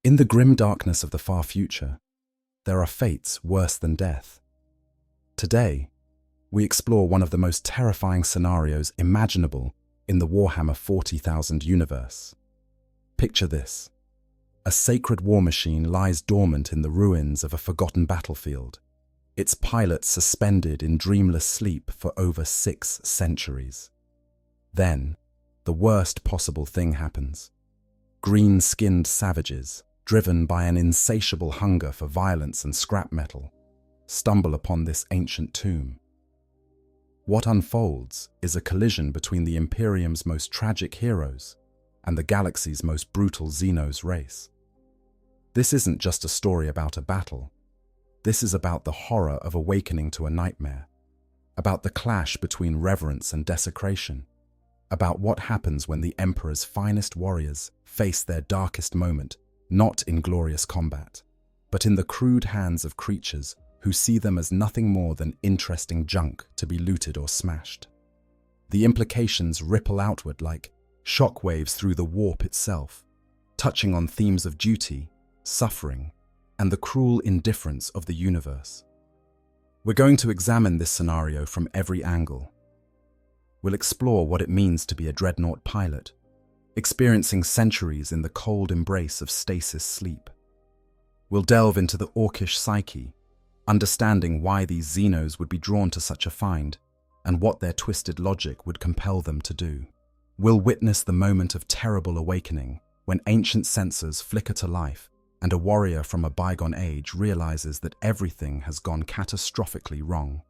In the grim darkness of the far future, there are fates worse than death. Today, we explore one of the most terrifying scenarios imaginable in the Warhammer 40,000 universe. Picture this. A sacred war machine lies dormant in the ruins of a forgotten battlefield, its pilot suspended in dreamless sleep for over 6 centuries. Then, the worst possible thing happens. Green-skinned savages, driven by an insatiable hunger for violence and scrap metal, stumble upon this ancient tomb. What unfolds is a collision between the Imperium's most tragic heroes and the galaxy's most brutal Xenos race. This isn't just a story about a battle. This is about the horror of awakening to a nightmare, about the clash between reverence and desecration, about what happens when the Emperor's finest warriors face their darkest moment, not in glorious combat, but in the crude hands of creatures who see them as nothing more than interesting junk to be looted or smashed. The implications ripple outward like shockwaves through the warp itself, touching on themes of duty, suffering, and the cruel indifference of the universe. We're going to examine this scenario from every angle. We'll explore what it means to be a Dreadnought pilot, experiencing centuries in the cold embrace of stasis sleep. We'll delve into the Orkish psyche, understanding why these Xenos would be drawn to such a find, and what their twisted logic would compel them to do. We'll witness the moment of terrible awakening, when ancient sensors flicker to life, and a warrior from a bygone age realizes that everything has gone catastrophically wrong.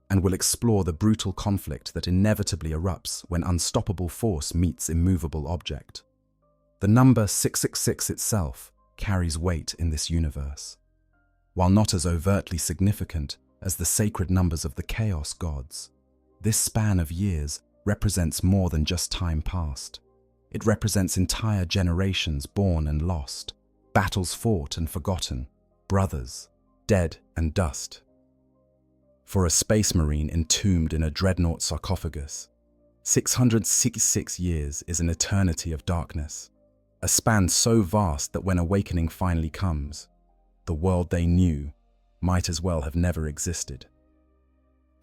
And we'll explore the brutal conflict that inevitably erupts when unstoppable force meets immovable object. The number 666 itself carries weight in this universe. While not as overtly significant as the sacred numbers of the Chaos gods, this span of years represents more than just time past. It represents entire generations born and lost, battles fought and forgotten, brothers, dead and dust. For a space marine entombed in a Dreadnought sarcophagus, 666 years is an eternity of darkness, a span so vast that when awakening finally comes, the world they knew might as well have never existed.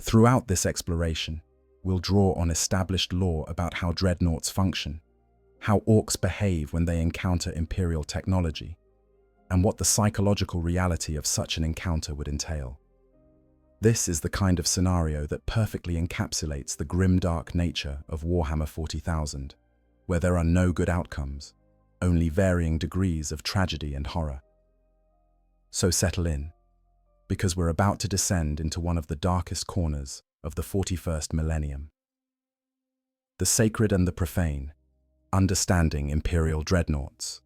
Throughout this exploration, we'll draw on established lore about how Dreadnoughts function, how Orks behave when they encounter Imperial technology, and what the psychological reality of such an encounter would entail. This is the kind of scenario that perfectly encapsulates the grim-dark nature of Warhammer 40,000, where there are no good outcomes, only varying degrees of tragedy and horror. So settle in, because we're about to descend into one of the darkest corners of the 41st millennium. The sacred and the profane, understanding Imperial Dreadnoughts.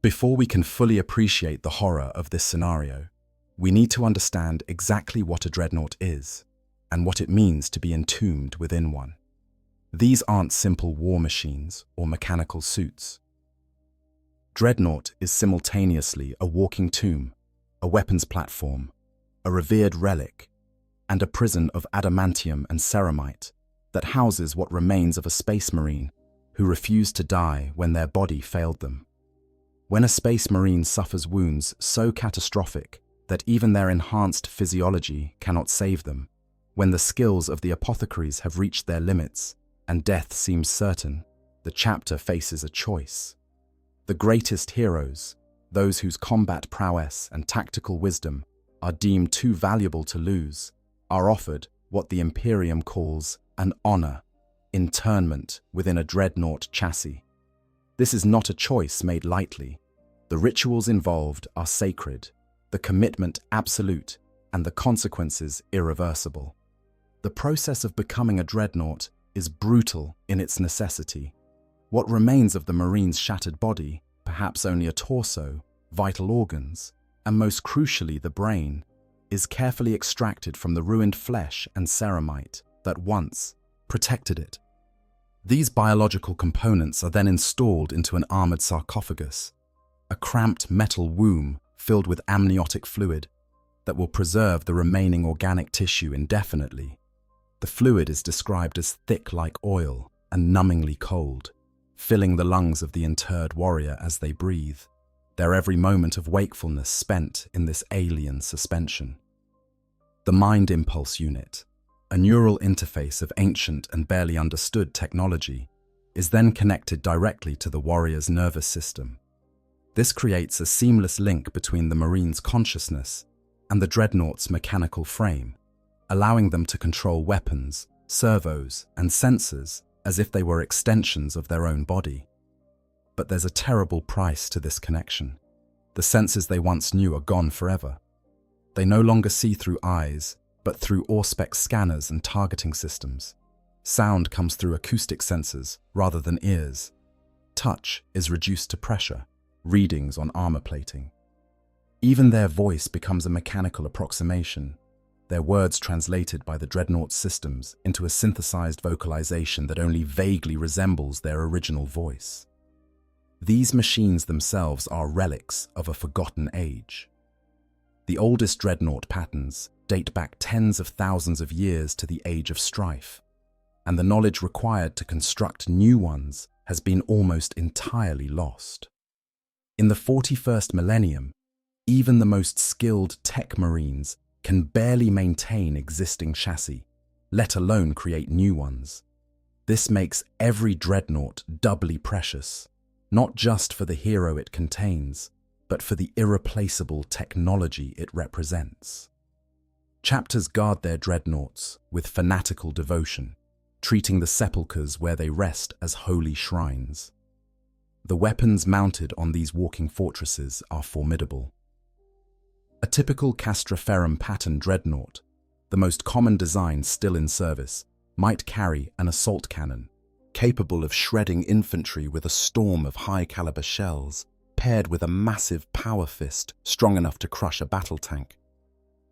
Before we can fully appreciate the horror of this scenario, we need to understand exactly what a Dreadnought is, and what it means to be entombed within one. These aren't simple war machines or mechanical suits. Dreadnought is simultaneously a walking tomb, a weapons platform, a revered relic, and a prison of adamantium and ceramite that houses what remains of a space marine who refused to die when their body failed them. When a space marine suffers wounds so catastrophic that even their enhanced physiology cannot save them, when the skills of the apothecaries have reached their limits and death seems certain, the chapter faces a choice. The greatest heroes, those whose combat prowess and tactical wisdom are deemed too valuable to lose, are offered what the Imperium calls an honor, internment within a Dreadnought chassis. This is not a choice made lightly. The rituals involved are sacred, the commitment absolute, and the consequences irreversible. The process of becoming a Dreadnought is brutal in its necessity. What remains of the Marine's shattered body, perhaps only a torso, vital organs, and most crucially the brain, is carefully extracted from the ruined flesh and ceramite that once protected it. These biological components are then installed into an armored sarcophagus, a cramped metal womb filled with amniotic fluid that will preserve the remaining organic tissue indefinitely. The fluid is described as thick like oil and numbingly cold, filling the lungs of the interred warrior as they breathe. their every moment of wakefulness spent in this alien suspension. The Mind Impulse Unit, a neural interface of ancient and barely understood technology, is then connected directly to the warrior's nervous system. This creates a seamless link between the Marine's consciousness and the Dreadnought's mechanical frame, allowing them to control weapons, servos, and sensors as if they were extensions of their own body. But there's a terrible price to this connection. The senses they once knew are gone forever. They no longer see through eyes, but through Auspex scanners and targeting systems. Sound comes through acoustic sensors rather than ears. Touch is reduced to pressure, readings on armor plating. Even their voice becomes a mechanical approximation, their words translated by the Dreadnought's systems into a synthesized vocalization that only vaguely resembles their original voice. These machines themselves are relics of a forgotten age. The oldest Dreadnought patterns date back tens of thousands of years to the Age of Strife, and the knowledge required to construct new ones has been almost entirely lost. In the 41st millennium, even the most skilled tech marines can barely maintain existing chassis, let alone create new ones. This makes every Dreadnought doubly precious, not just for the hero it contains, but for the irreplaceable technology it represents. Chapters guard their Dreadnoughts with fanatical devotion, treating the sepulchres where they rest as holy shrines. The weapons mounted on these walking fortresses are formidable. A typical Castraferum pattern Dreadnought, the most common design still in service, might carry an assault cannon, capable of shredding infantry with a storm of high-caliber shells, paired with a massive power fist strong enough to crush a battle tank.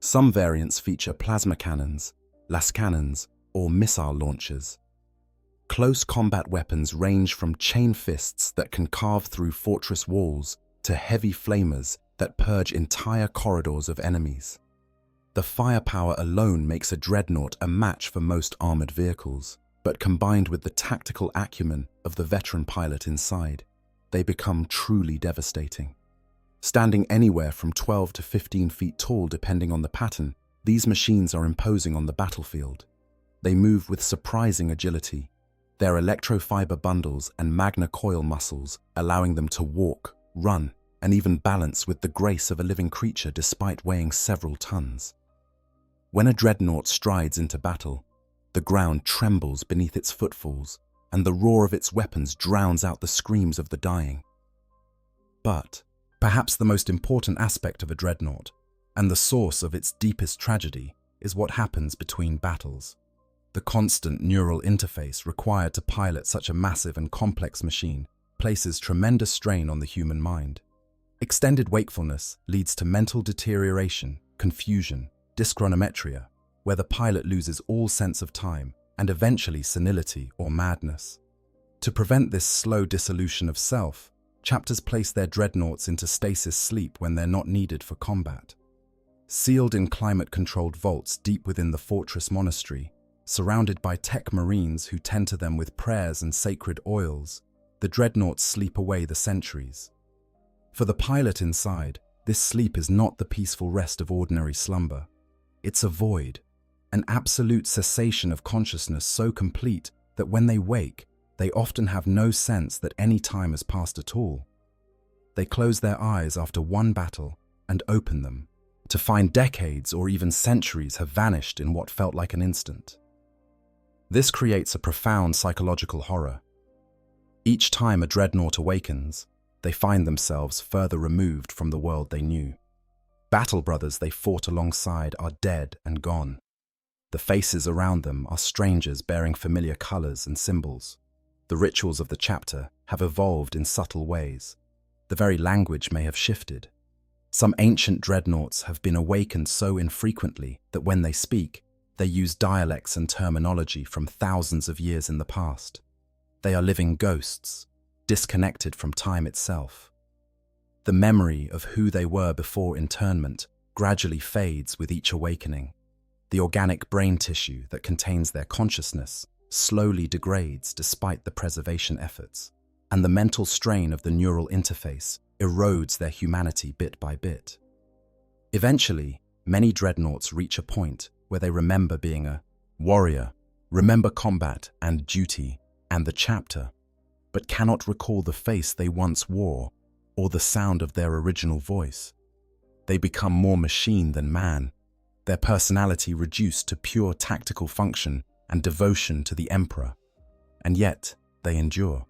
Some variants feature plasma cannons, las cannons, or missile launchers. Close combat weapons range from chain fists that can carve through fortress walls to heavy flamers that purge entire corridors of enemies. The firepower alone makes a Dreadnought a match for most armored vehicles, but combined with the tactical acumen of the veteran pilot inside, they become truly devastating. Standing anywhere from 12 to 15 feet tall depending on the pattern, these machines are imposing on the battlefield. They move with surprising agility, their electrofiber bundles and magna coil muscles allowing them to walk, run, and even balance with the grace of a living creature despite weighing several tons. When a Dreadnought strides into battle, the ground trembles beneath its footfalls, and the roar of its weapons drowns out the screams of the dying. But perhaps the most important aspect of a Dreadnought, and the source of its deepest tragedy, is what happens between battles. The constant neural interface required to pilot such a massive and complex machine places tremendous strain on the human mind. Extended wakefulness leads to mental deterioration, confusion, dyschronometria, where the pilot loses all sense of time and eventually senility or madness. To prevent this slow dissolution of self, chapters place their Dreadnoughts into stasis sleep when they're not needed for combat. Sealed in climate-controlled vaults deep within the fortress monastery, surrounded by tech marines who tend to them with prayers and sacred oils, the Dreadnoughts sleep away the centuries. For the pilot inside, this sleep is not the peaceful rest of ordinary slumber. It's a void, an absolute cessation of consciousness so complete that when they wake, they often have no sense that any time has passed at all. They close their eyes after one battle and open them, to find decades or even centuries have vanished in what felt like an instant. This creates a profound psychological horror. Each time a Dreadnought awakens, they find themselves further removed from the world they knew. Battle brothers they fought alongside are dead and gone. The faces around them are strangers bearing familiar colors and symbols. The rituals of the chapter have evolved in subtle ways. The very language may have shifted. Some ancient Dreadnoughts have been awakened so infrequently that when they speak, they use dialects and terminology from thousands of years in the past. They are living ghosts, disconnected from time itself. The memory of who they were before internment gradually fades with each awakening. The organic brain tissue that contains their consciousness slowly degrades despite the preservation efforts, and the mental strain of the neural interface erodes their humanity bit by bit. Eventually, many dreadnoughts reach a point where they remember being a warrior, remember combat and duty and the chapter, but cannot recall the face they once wore or the sound of their original voice. They become more machine than man, their personality reduced to pure tactical function and devotion to the Emperor. And yet, they endure.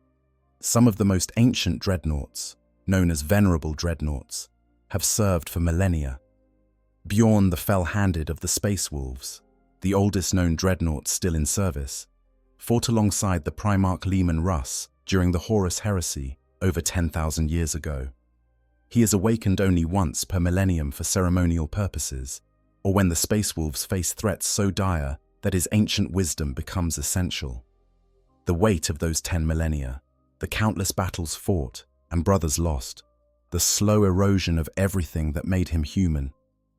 Some of the most ancient dreadnoughts, known as venerable dreadnoughts, have served for millennia. Bjorn the Fell-Handed of the Space Wolves, the oldest known dreadnought still in service, fought alongside the Primarch Leman Russ during the Horus Heresy over 10,000 years ago. He is awakened only once per millennium for ceremonial purposes, or when the Space Wolves face threats so dire that his ancient wisdom becomes essential. The weight of those 10 millennia, the countless battles fought and brothers lost, the slow erosion of everything that made him human,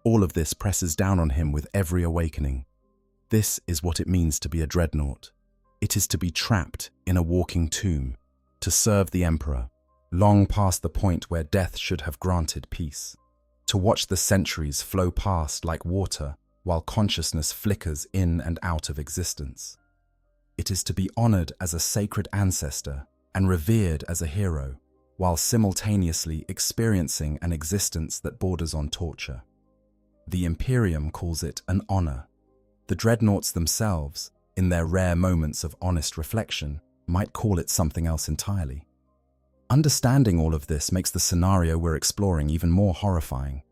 all of this presses down on him with every awakening. This is what it means to be a dreadnought. It is to be trapped in a walking tomb, to serve the Emperor, long past the point where death should have granted peace, to watch the centuries flow past like water while consciousness flickers in and out of existence. It is to be honored as a sacred ancestor and revered as a hero, while simultaneously experiencing an existence that borders on torture. The Imperium calls it an honor. The dreadnoughts themselves, in their rare moments of honest reflection, might call it something else entirely. Understanding all of this makes the scenario we're exploring even more horrifying.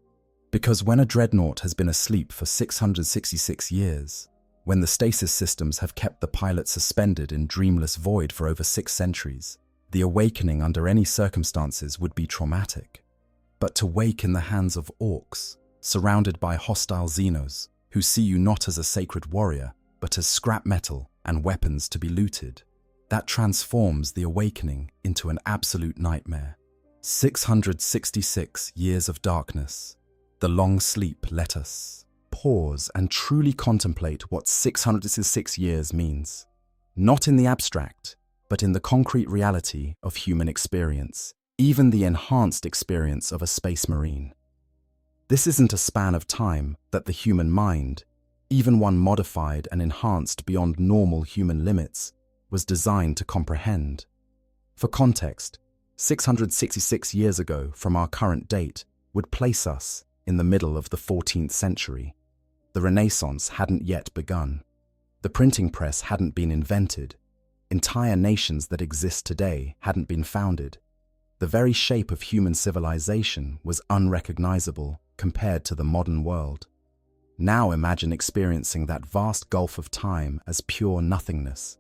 Because when a dreadnought has been asleep for 666 years, when the stasis systems have kept the pilot suspended in dreamless void for over 6 centuries, the awakening under any circumstances would be traumatic. But to wake in the hands of Orks, surrounded by hostile Xenos, who see you not as a sacred warrior, but as scrap metal and weapons to be looted, that transforms the awakening into an absolute nightmare. 666 years of darkness. The long sleep let us pause and truly contemplate what 666 years means. Not in the abstract, but in the concrete reality of human experience, even the enhanced experience of a space marine. This isn't a span of time that the human mind, even one modified and enhanced beyond normal human limits, was designed to comprehend. For context, 666 years ago from our current date would place us in the middle of the 14th century. The Renaissance hadn't yet begun. The printing press hadn't been invented. Entire nations that exist today hadn't been founded. The very shape of human civilization was unrecognizable compared to the modern world. Now imagine experiencing that vast gulf of time as pure nothingness.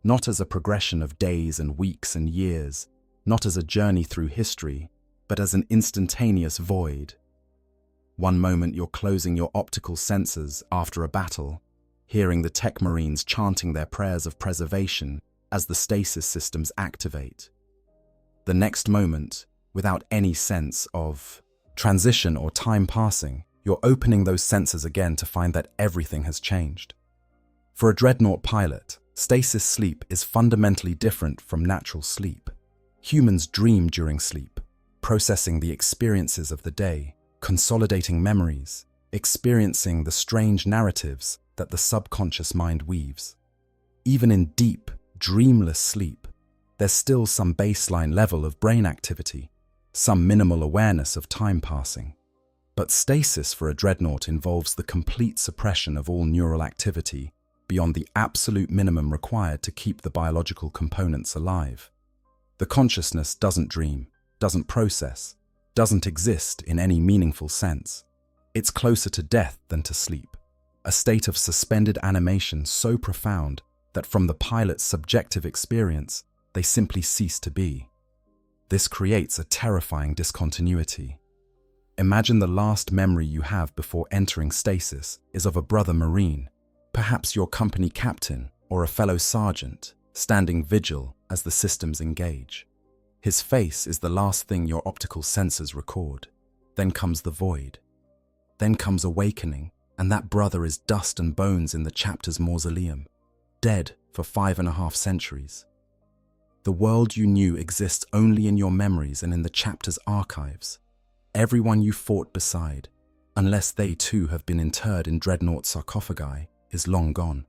Not as a progression of days and weeks and years, not as a journey through history, but as an instantaneous void. One moment you're closing your optical sensors after a battle, hearing the tech marines chanting their prayers of preservation as the stasis systems activate. The next moment, without any sense of transition or time passing, you're opening those sensors again to find that everything has changed. For a dreadnought pilot, stasis sleep is fundamentally different from natural sleep. Humans dream during sleep, processing the experiences of the day, consolidating memories, experiencing the strange narratives that the subconscious mind weaves. Even in deep, dreamless sleep, there's still some baseline level of brain activity, some minimal awareness of time passing. But stasis for a dreadnought involves the complete suppression of all neural activity beyond the absolute minimum required to keep the biological components alive. The consciousness doesn't dream, doesn't process, doesn't exist in any meaningful sense. It's closer to death than to sleep, a state of suspended animation so profound that from the pilot's subjective experience, they simply cease to be. This creates a terrifying discontinuity. Imagine the last memory you have before entering stasis is of a brother Marine, perhaps your company captain or a fellow sergeant, standing vigil as the systems engage. His face is the last thing your optical sensors record. Then comes the void. Then comes awakening, and that brother is dust and bones in the chapter's mausoleum, dead for 5.5 centuries. The world you knew exists only in your memories and in the chapter's archives. Everyone you fought beside, unless they too have been interred in Dreadnought sarcophagi, is long gone.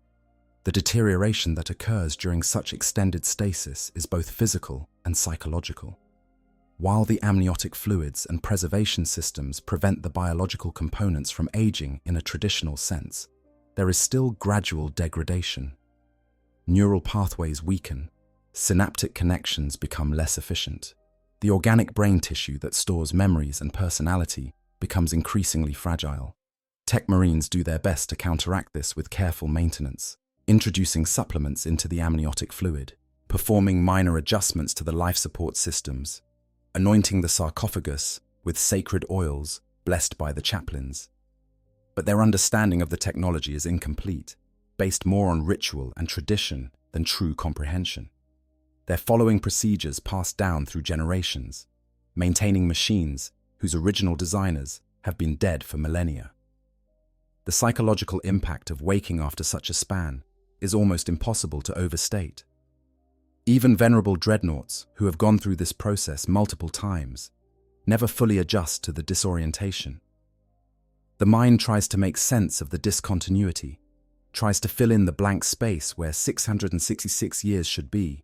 The deterioration that occurs during such extended stasis is both physical and psychological. While the amniotic fluids and preservation systems prevent the biological components from aging in a traditional sense, there is still gradual degradation. Neural pathways weaken, synaptic connections become less efficient. The organic brain tissue that stores memories and personality becomes increasingly fragile. Tech Marines do their best to counteract this with careful maintenance, introducing supplements into the amniotic fluid, performing minor adjustments to the life support systems, anointing the sarcophagus with sacred oils blessed by the chaplains. But their understanding of the technology is incomplete, based more on ritual and tradition than true comprehension. They're following procedures passed down through generations, maintaining machines whose original designers have been dead for millennia. The psychological impact of waking after such a span is almost impossible to overstate. Even venerable dreadnoughts who have gone through this process multiple times never fully adjust to the disorientation. The mind tries to make sense of the discontinuity, tries to fill in the blank space where 666 years should be,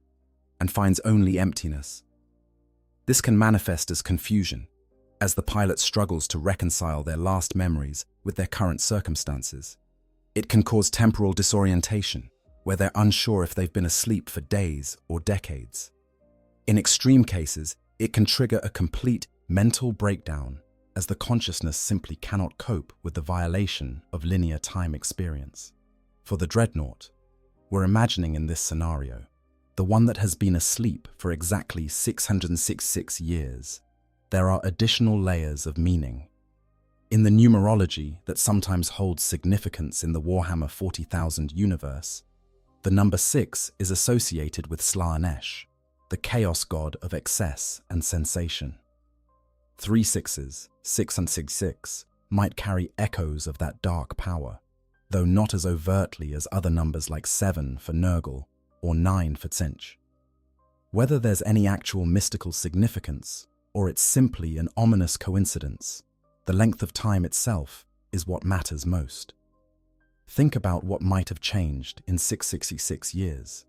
and finds only emptiness. This can manifest as confusion, as the pilot struggles to reconcile their last memories with their current circumstances. It can cause temporal disorientation, where they're unsure if they've been asleep for days or decades. In extreme cases, it can trigger a complete mental breakdown, as the consciousness simply cannot cope with the violation of linear time experience. For the Dreadnought, we're imagining in this scenario, the one that has been asleep for exactly 666 years, there are additional layers of meaning. In the numerology that sometimes holds significance in the Warhammer 40,000 universe, the number 6 is associated with Slaanesh, the chaos god of excess and sensation. 3 sixes, 666, might carry echoes of that dark power, though not as overtly as other numbers like 7 for Nurgle or 9 for Tzeentch. Whether there's any actual mystical significance, or it's simply an ominous coincidence, the length of time itself is what matters most. Think about what might have changed in 666 years.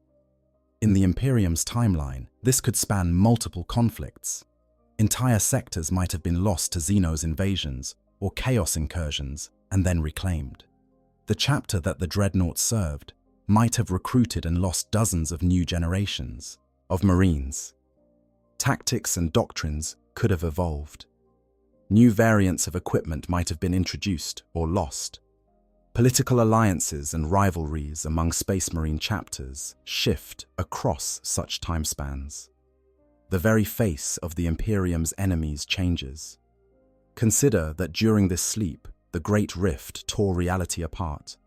In the Imperium's timeline, this could span multiple conflicts. Entire sectors might have been lost to Xenos invasions or Chaos incursions and then reclaimed. The chapter that the Dreadnought served might have recruited and lost dozens of new generations of Marines. Tactics and doctrines could have evolved. New variants of equipment might have been introduced or lost. Political alliances and rivalries among Space Marine chapters shift across such time spans. The very face of the Imperium's enemies changes. Consider that during this sleep, the Great Rift tore reality apart.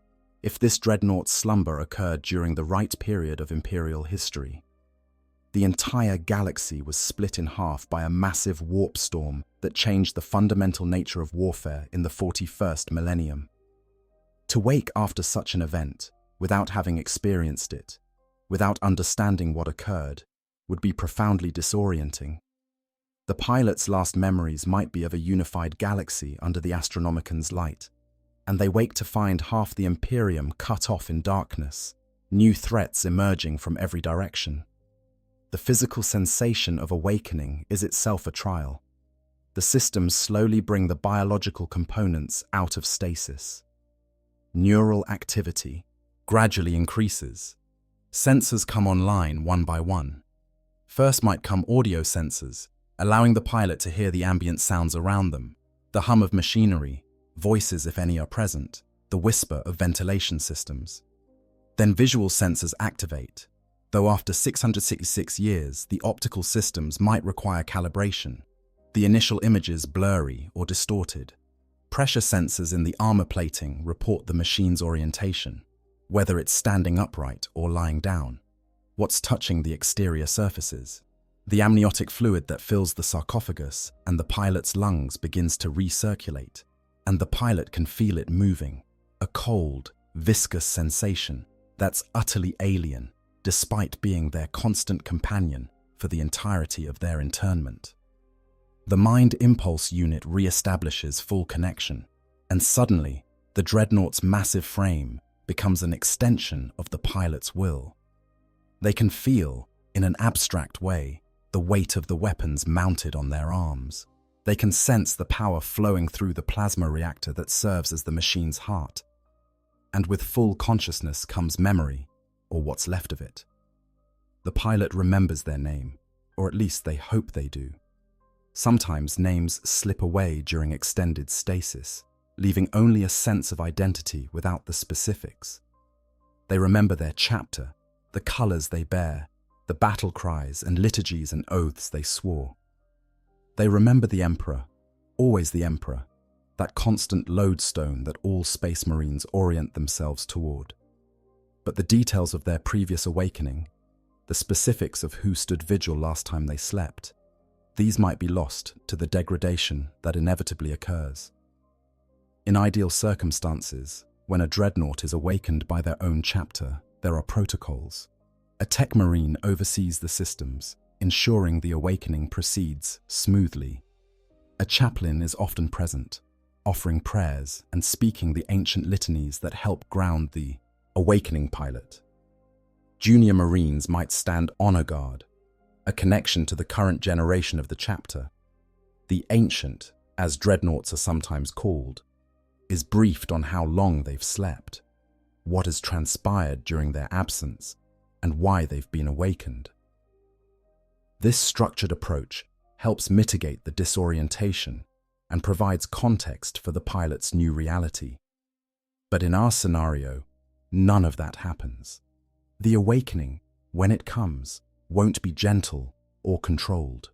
If this Dreadnought's slumber occurred during the right period of Imperial history, the entire galaxy was split in half by a massive warp storm that changed the fundamental nature of warfare in the 41st millennium. To wake after such an event, without having experienced it, without understanding what occurred, would be profoundly disorienting. The pilot's last memories might be of a unified galaxy under the Astronomican's light, and they wake to find half the Imperium cut off in darkness, new threats emerging from every direction. The physical sensation of awakening is itself a trial. The systems slowly bring the biological components out of stasis. Neural activity gradually increases. Sensors come online one by one. First might come audio sensors, allowing the pilot to hear the ambient sounds around them, the hum of machinery, voices if any are present, the whisper of ventilation systems. Then visual sensors activate, though after 666 years, the optical systems might require calibration, the initial images blurry or distorted. Pressure sensors in the armor plating report the machine's orientation, whether it's standing upright or lying down, what's touching the exterior surfaces. The amniotic fluid that fills the sarcophagus and the pilot's lungs begins to recirculate, and the pilot can feel it moving, a cold, viscous sensation that's utterly alien, despite being their constant companion for the entirety of their internment. The Mind Impulse unit re-establishes full connection, and suddenly, the Dreadnought's massive frame becomes an extension of the pilot's will. They can feel, in an abstract way, the weight of the weapons mounted on their arms. They can sense the power flowing through the plasma reactor that serves as the machine's heart. And with full consciousness comes memory, or what's left of it. The pilot remembers their name, or at least they hope they do. Sometimes names slip away during extended stasis, leaving only a sense of identity without the specifics. They remember their chapter, the colors they bear, the battle cries and liturgies and oaths they swore. They remember the Emperor, always the Emperor, that constant lodestone that all Space Marines orient themselves toward. But the details of their previous awakening, the specifics of who stood vigil last time they slept, these might be lost to the degradation that inevitably occurs. In ideal circumstances, when a Dreadnought is awakened by their own chapter, there are protocols. A tech marine oversees the systems, ensuring the awakening proceeds smoothly. A chaplain is often present, offering prayers and speaking the ancient litanies that help ground the awakening pilot. Junior Marines might stand honor guard, a connection to the current generation of the chapter. The ancient, as Dreadnoughts are sometimes called, is briefed on how long they've slept, what has transpired during their absence, and why they've been awakened. This structured approach helps mitigate the disorientation and provides context for the pilot's new reality. But in our scenario, none of that happens. The awakening, when it comes, won't be gentle or controlled.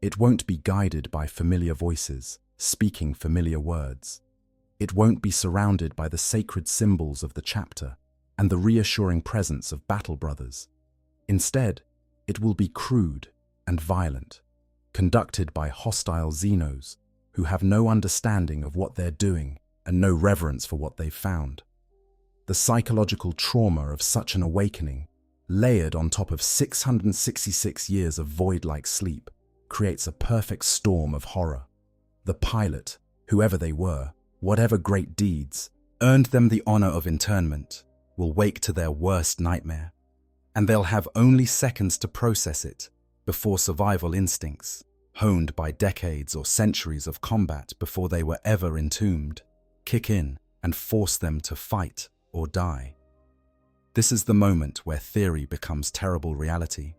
It won't be guided by familiar voices, speaking familiar words. It won't be surrounded by the sacred symbols of the chapter and the reassuring presence of battle brothers. Instead, it will be crude and violent, conducted by hostile Xenos who have no understanding of what they're doing and no reverence for what they've found. The psychological trauma of such an awakening, layered on top of 666 years of void-like sleep, creates a perfect storm of horror. The pilot, whoever they were, whatever great deeds earned them the honor of internment, will wake to their worst nightmare, and they'll have only seconds to process it before survival instincts, honed by decades or centuries of combat before they were ever entombed, kick in and force them to fight or die. This is the moment where theory becomes terrible reality,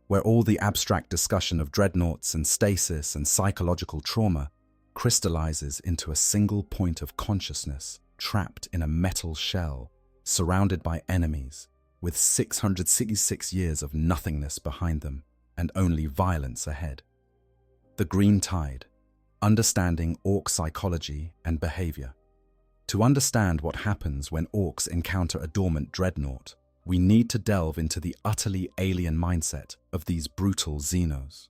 where all the abstract discussion of dreadnoughts and stasis and psychological trauma crystallizes into a single point of consciousness trapped in a metal shell, surrounded by enemies, with 666 years of nothingness behind them and only violence ahead. The Green Tide, understanding Ork psychology and behavior. To understand what happens when Orks encounter a dormant dreadnought, we need to delve into the utterly alien mindset of these brutal Xenos.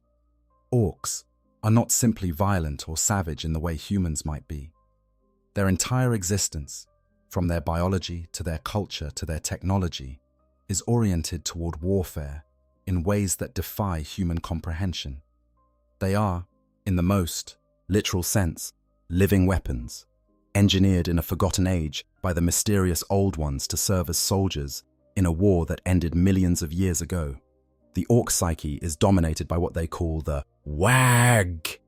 Orks are not simply violent or savage in the way humans might be. Their entire existence, from their biology to their culture to their technology, is oriented toward warfare in ways that defy human comprehension. They are, in the most literal sense, living weapons, engineered in a forgotten age by the mysterious Old Ones to serve as soldiers in a war that ended millions of years ago. The Ork psyche is dominated by what they call the WAG,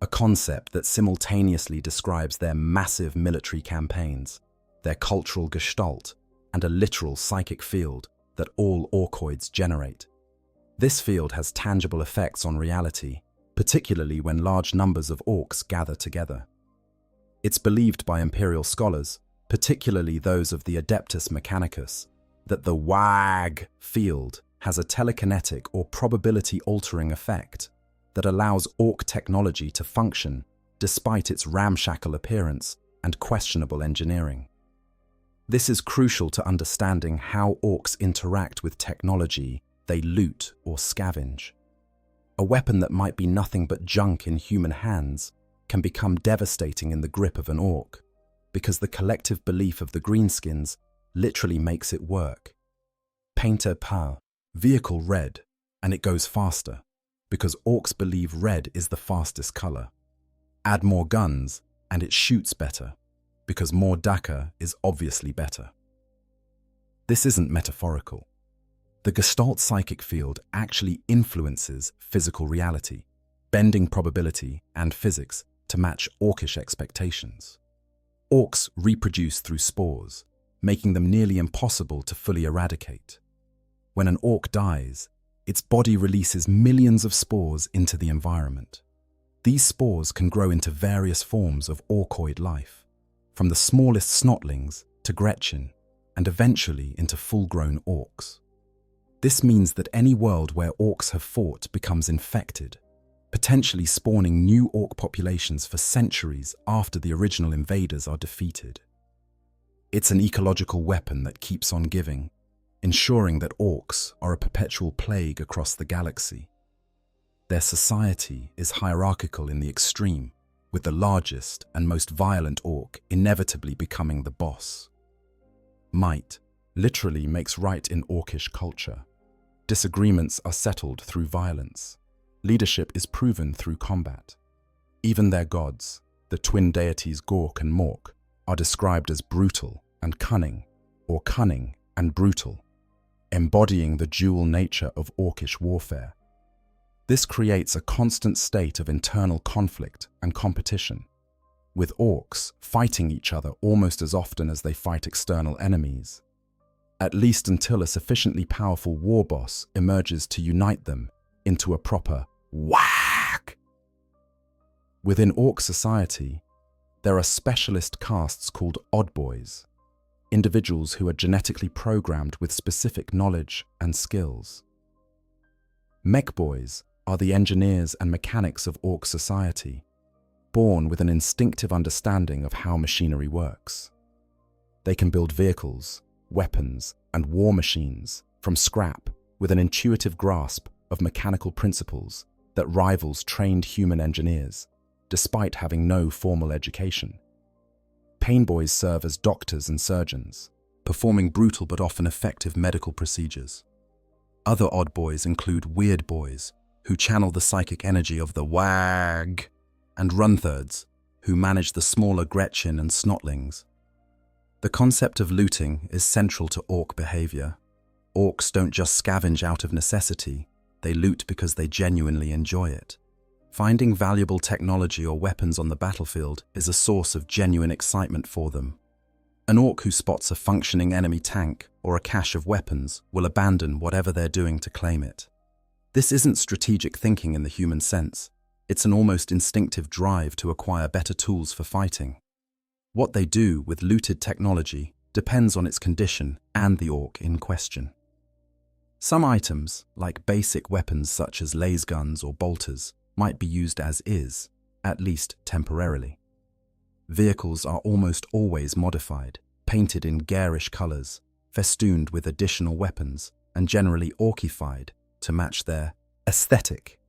a concept that simultaneously describes their massive military campaigns, their cultural gestalt, and a literal psychic field that all Orkoids generate. This field has tangible effects on reality, particularly when large numbers of Orks gather together. It's believed by Imperial scholars, particularly those of the Adeptus Mechanicus, that the WAG field has a telekinetic or probability-altering effect that allows Ork technology to function despite its ramshackle appearance and questionable engineering. This is crucial to understanding how Orks interact with technology they loot or scavenge. A weapon that might be nothing but junk in human hands can become devastating in the grip of an Ork, because the collective belief of the greenskins literally makes it work. Painter Pal, Vehicle red, and it goes faster, because orcs believe red is the fastest color. Add more guns, and it shoots better, because more dakka is obviously better. This isn't metaphorical. The Gestalt psychic field actually influences physical reality, bending probability and physics to match orcish expectations. Orcs reproduce through spores, making them nearly impossible to fully eradicate. When an orc dies, its body releases millions of spores into the environment. These spores can grow into various forms of orcoid life, from the smallest snotlings to Gretchen, and eventually into full-grown orcs. This means that any world where orcs have fought becomes infected, potentially spawning new orc populations for centuries after the original invaders are defeated. It's an ecological weapon that keeps on giving, ensuring that orcs are a perpetual plague across the galaxy. Their society is hierarchical in the extreme, with the largest and most violent orc inevitably becoming the boss. Might literally makes right in orcish culture. Disagreements are settled through violence. Leadership is proven through combat. Even their gods, the twin deities Gork and Mork, are described as brutal and cunning, or cunning and brutal, embodying the dual nature of orcish warfare. This creates a constant state of internal conflict and competition, with orcs fighting each other almost as often as they fight external enemies, at least until a sufficiently powerful war boss emerges to unite them into a proper whack. Within orc society, there are specialist castes called odd boys, individuals who are genetically programmed with specific knowledge and skills. Mech boys are the engineers and mechanics of orc society, born with an instinctive understanding of how machinery works. They can build vehicles, weapons, and war machines from scrap with an intuitive grasp of mechanical principles that rivals trained human engineers, despite having no formal education. Pain boys serve as doctors and surgeons, performing brutal but often effective medical procedures. Other odd boys include weird boys, who channel the psychic energy of the wag, and runthirds, who manage the smaller Gretchen and snotlings. The concept of looting is central to orc behavior. Orcs don't just scavenge out of necessity, they loot because they genuinely enjoy it. Finding valuable technology or weapons on the battlefield is a source of genuine excitement for them. An orc who spots a functioning enemy tank or a cache of weapons will abandon whatever they're doing to claim it. This isn't strategic thinking in the human sense. It's an almost instinctive drive to acquire better tools for fighting. What they do with looted technology depends on its condition and the orc in question. Some items, like basic weapons such as laser guns or bolters, might be used as is, at least temporarily. Vehicles are almost always modified, painted in garish colors, festooned with additional weapons, and generally orcified to match their aesthetic.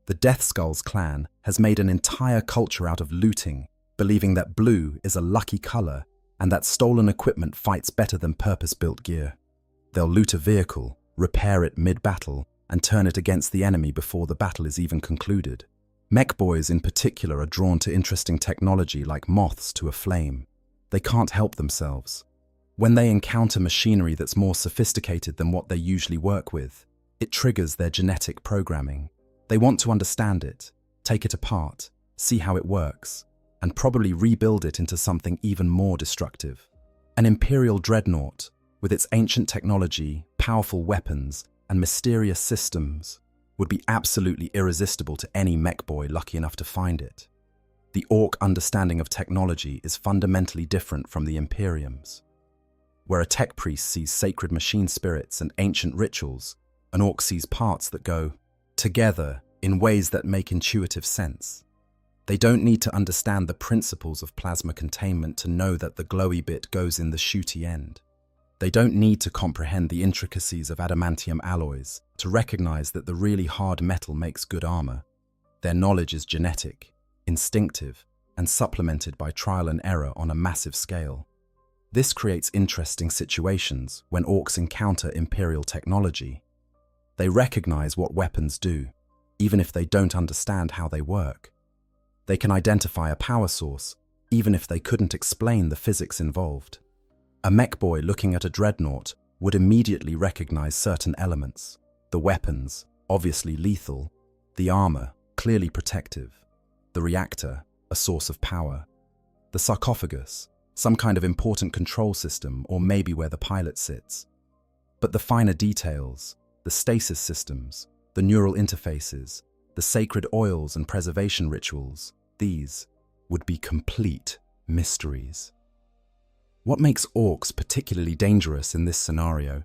The Death Skulls clan has made an entire culture out of looting, believing that blue is a lucky color and that stolen equipment fights better than purpose-built gear. They'll loot a vehicle, repair it mid-battle, and turn it against the enemy before the battle is even concluded. Mech boys in particular are drawn to interesting technology like moths to a flame. They can't help themselves. When they encounter machinery that's more sophisticated than what they usually work with, it triggers their genetic programming. They want to understand it, take it apart, see how it works, and probably rebuild it into something even more destructive. An Imperial Dreadnought, with its ancient technology, powerful weapons, and mysterious systems, would be absolutely irresistible to any mech boy lucky enough to find it. The orc understanding of technology is fundamentally different from the Imperium's. Where a tech priest sees sacred machine spirits and ancient rituals, an orc sees parts that go together in ways that make intuitive sense. They don't need to understand the principles of plasma containment to know that the glowy bit goes in the shooty end. They don't need to comprehend the intricacies of adamantium alloys to recognize that the really hard metal makes good armor. Their knowledge is genetic, instinctive, and supplemented by trial and error on a massive scale. This creates interesting situations when orcs encounter Imperial technology. They recognize what weapons do, even if they don't understand how they work. They can identify a power source, even if they couldn't explain the physics involved. A mech boy looking at a dreadnought would immediately recognize certain elements. The weapons, obviously lethal, the armor, clearly protective, the reactor, a source of power, the sarcophagus, some kind of important control system or maybe where the pilot sits. But the finer details, the stasis systems, the neural interfaces, the sacred oils and preservation rituals, these would be complete mysteries. What makes orcs particularly dangerous in this scenario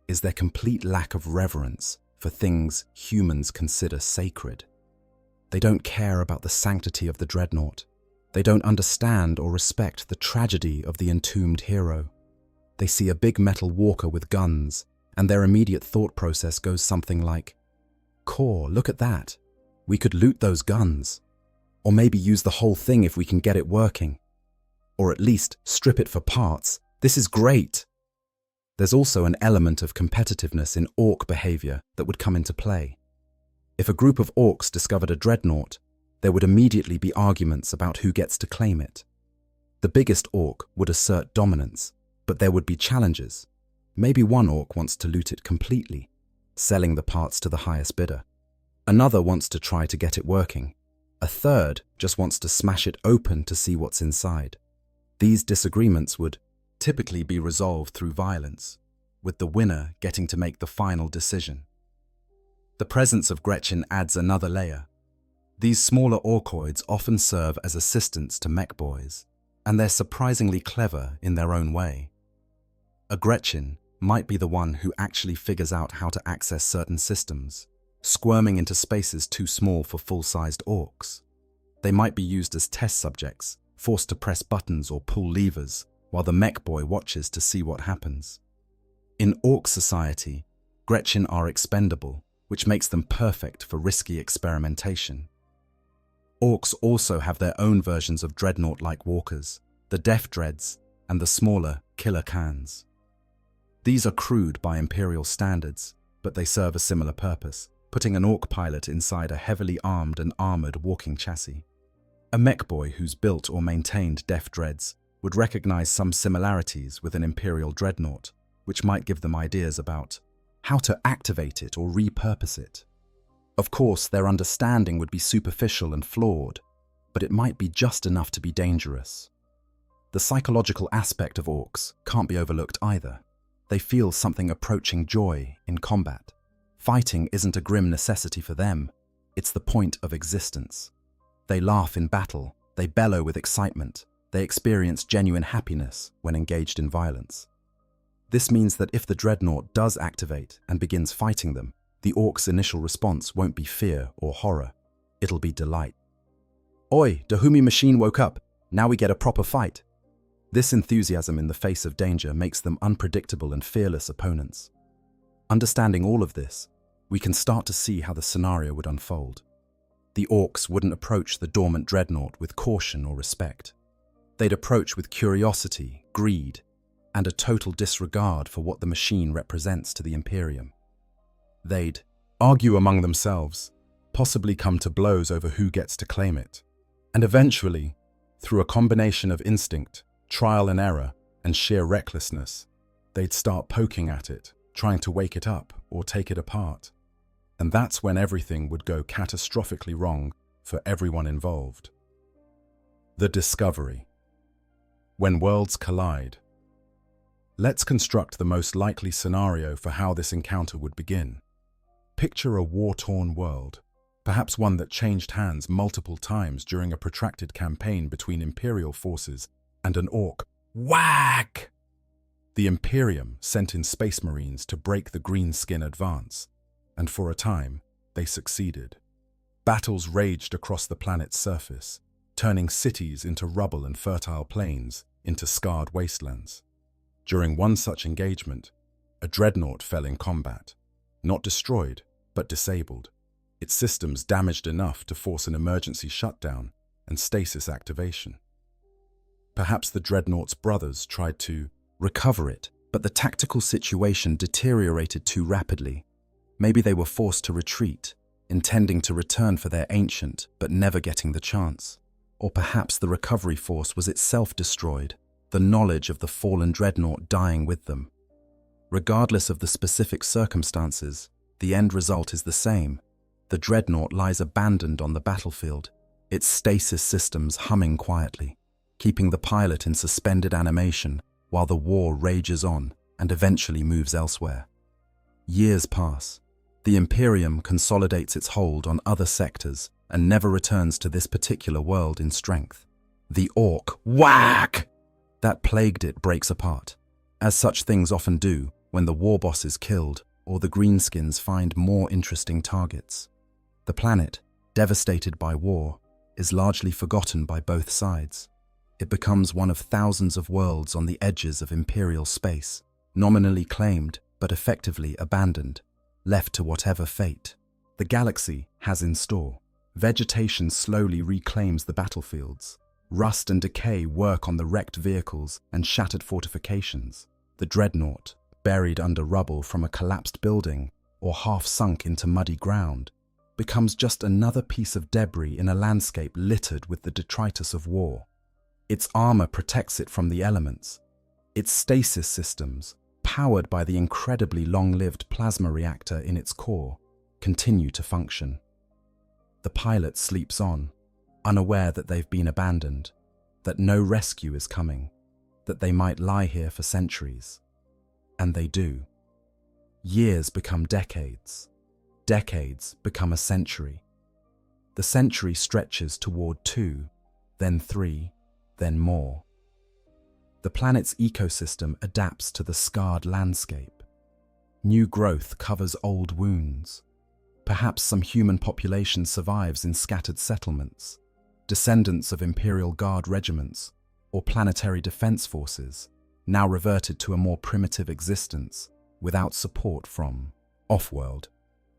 is their complete lack of reverence for things humans consider sacred. They don't care about the sanctity of the dreadnought. They don't understand or respect the tragedy of the entombed hero. They see a big metal walker with guns, and their immediate thought process goes something like, "Core, look at that. We could loot those guns. Or maybe use the whole thing if we can get it working. Or at least strip it for parts. This is great." There's also an element of competitiveness in orc behavior that would come into play. If a group of orcs discovered a dreadnought, there would immediately be arguments about who gets to claim it. The biggest orc would assert dominance, but there would be challenges. Maybe one orc wants to loot it completely, selling the parts to the highest bidder. Another wants to try to get it working. A third just wants to smash it open to see what's inside. These disagreements would typically be resolved through violence, with the winner getting to make the final decision. The presence of Gretchen adds another layer. These smaller orcoids often serve as assistants to mech boys, and they're surprisingly clever in their own way. A Gretchen might be the one who actually figures out how to access certain systems, squirming into spaces too small for full-sized orcs. They might be used as test subjects, forced to press buttons or pull levers, while the mech boy watches to see what happens. In orc society, Gretchen are expendable, which makes them perfect for risky experimentation. Orcs also have their own versions of dreadnought-like walkers, the Death Dreads and the smaller Killer Khans. These are crude by Imperial standards, but they serve a similar purpose, putting an orc pilot inside a heavily armed and armored walking chassis. A mech boy who's built or maintained Death Dreads would recognize some similarities with an Imperial dreadnought, which might give them ideas about how to activate it or repurpose it. Of course, their understanding would be superficial and flawed, but it might be just enough to be dangerous. The psychological aspect of orcs can't be overlooked either. They feel something approaching joy in combat. Fighting isn't a grim necessity for them, it's the point of existence. They laugh in battle, they bellow with excitement, they experience genuine happiness when engaged in violence. This means that if the dreadnought does activate and begins fighting them, the orc's initial response won't be fear or horror, it'll be delight. "Oi, Dahumi machine woke up, now we get a proper fight." This enthusiasm in the face of danger makes them unpredictable and fearless opponents. Understanding all of this, we can start to see how the scenario would unfold. The orcs wouldn't approach the dormant dreadnought with caution or respect. They'd approach with curiosity, greed, and a total disregard for what the machine represents to the Imperium. They'd argue among themselves, possibly come to blows over who gets to claim it, and eventually, through a combination of instinct, trial and error, and sheer recklessness, they'd start poking at it, trying to wake it up or take it apart. And that's when everything would go catastrophically wrong for everyone involved. The discovery. When worlds collide. Let's construct the most likely scenario for how this encounter would begin. Picture a war-torn world, perhaps one that changed hands multiple times during a protracted campaign between Imperial forces and an orc. Whack! The Imperium sent in Space Marines to break the Greenskin advance, and for a time, they succeeded. Battles raged across the planet's surface, turning cities into rubble and fertile plains into scarred wastelands. During one such engagement, a dreadnought fell in combat, not destroyed, but disabled, its systems damaged enough to force an emergency shutdown and stasis activation. Perhaps the dreadnought's brothers tried to recover it, but the tactical situation deteriorated too rapidly. Maybe they were forced to retreat, intending to return for their ancient, but never getting the chance. Or perhaps the recovery force was itself destroyed, the knowledge of the fallen Dreadnought dying with them. Regardless of the specific circumstances, the end result is the same. The Dreadnought lies abandoned on the battlefield, its stasis systems humming quietly, keeping the pilot in suspended animation while the war rages on and eventually moves elsewhere. Years pass. The Imperium consolidates its hold on other sectors and never returns to this particular world in strength. The Ork whack that plagued it breaks apart, as such things often do when the war boss is killed or the greenskins find more interesting targets. The planet, devastated by war, is largely forgotten by both sides. It becomes one of thousands of worlds on the edges of imperial space, nominally claimed but effectively abandoned, left to whatever fate the galaxy has in store. Vegetation slowly reclaims the battlefields. Rust and decay work on the wrecked vehicles and shattered fortifications. The Dreadnought, buried under rubble from a collapsed building or half sunk into muddy ground, becomes just another piece of debris in a landscape littered with the detritus of war. Its armor protects it from the elements. Its stasis systems, powered by the incredibly long-lived plasma reactor in its core, continue to function. The pilot sleeps on, unaware that they've been abandoned, that no rescue is coming, that they might lie here for centuries. And they do. Years become decades. Decades become a century. The century stretches toward 2, then 3, then more. The planet's ecosystem adapts to the scarred landscape. New growth covers old wounds. Perhaps some human population survives in scattered settlements, descendants of Imperial Guard regiments or planetary defense forces, now reverted to a more primitive existence without support from off-world.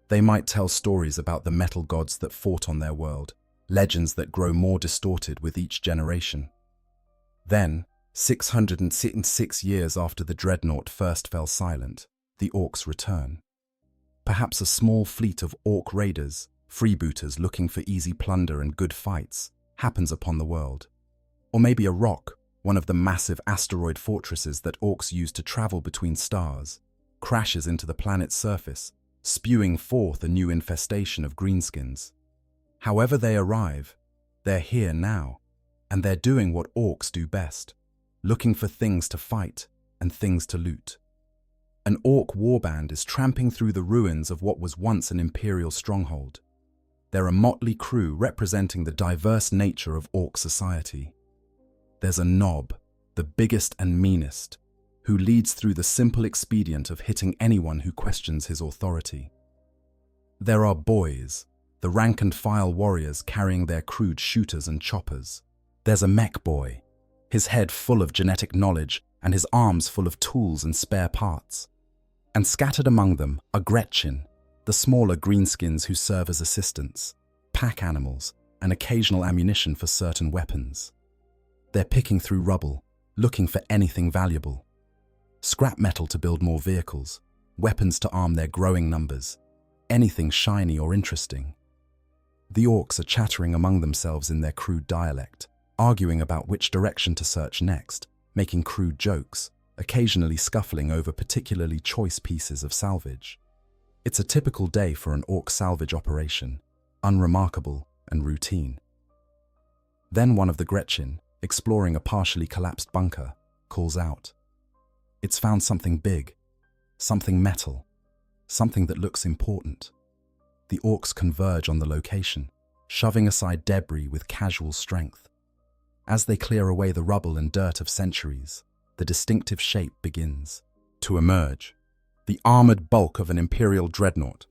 They might tell stories about the metal gods that fought on their world, legends that grow more distorted with each generation. Then, 606 years after the Dreadnought first fell silent, the Orks return. Perhaps a small fleet of Ork raiders, freebooters looking for easy plunder and good fights, happens upon the world. Or maybe a rock, one of the massive asteroid fortresses that Orks use to travel between stars, crashes into the planet's surface, spewing forth a new infestation of greenskins. However they arrive, they're here now, and they're doing what Orks do best, looking for things to fight and things to loot. An Ork warband is tramping through the ruins of what was once an Imperial stronghold. They're a motley crew representing the diverse nature of Ork society. There's a Nob, the biggest and meanest, who leads through the simple expedient of hitting anyone who questions his authority. There are boys, the rank-and-file warriors carrying their crude shooters and choppers. There's a mech boy, his head full of genetic knowledge and his arms full of tools and spare parts. And scattered among them are Gretchen, the smaller greenskins who serve as assistants, pack animals, and occasional ammunition for certain weapons. They're picking through rubble, looking for anything valuable. Scrap metal to build more vehicles, weapons to arm their growing numbers, anything shiny or interesting. The Orks are chattering among themselves in their crude dialect, arguing about which direction to search next, making crude jokes, occasionally scuffling over particularly choice pieces of salvage. It's a typical day for an Ork salvage operation, unremarkable and routine. Then one of the Gretchen, exploring a partially collapsed bunker, calls out. It's found something big, something metal, something that looks important. The Orks converge on the location, shoving aside debris with casual strength. As they clear away the rubble and dirt of centuries, the distinctive shape begins to emerge. The armored bulk of an Imperial Dreadnought,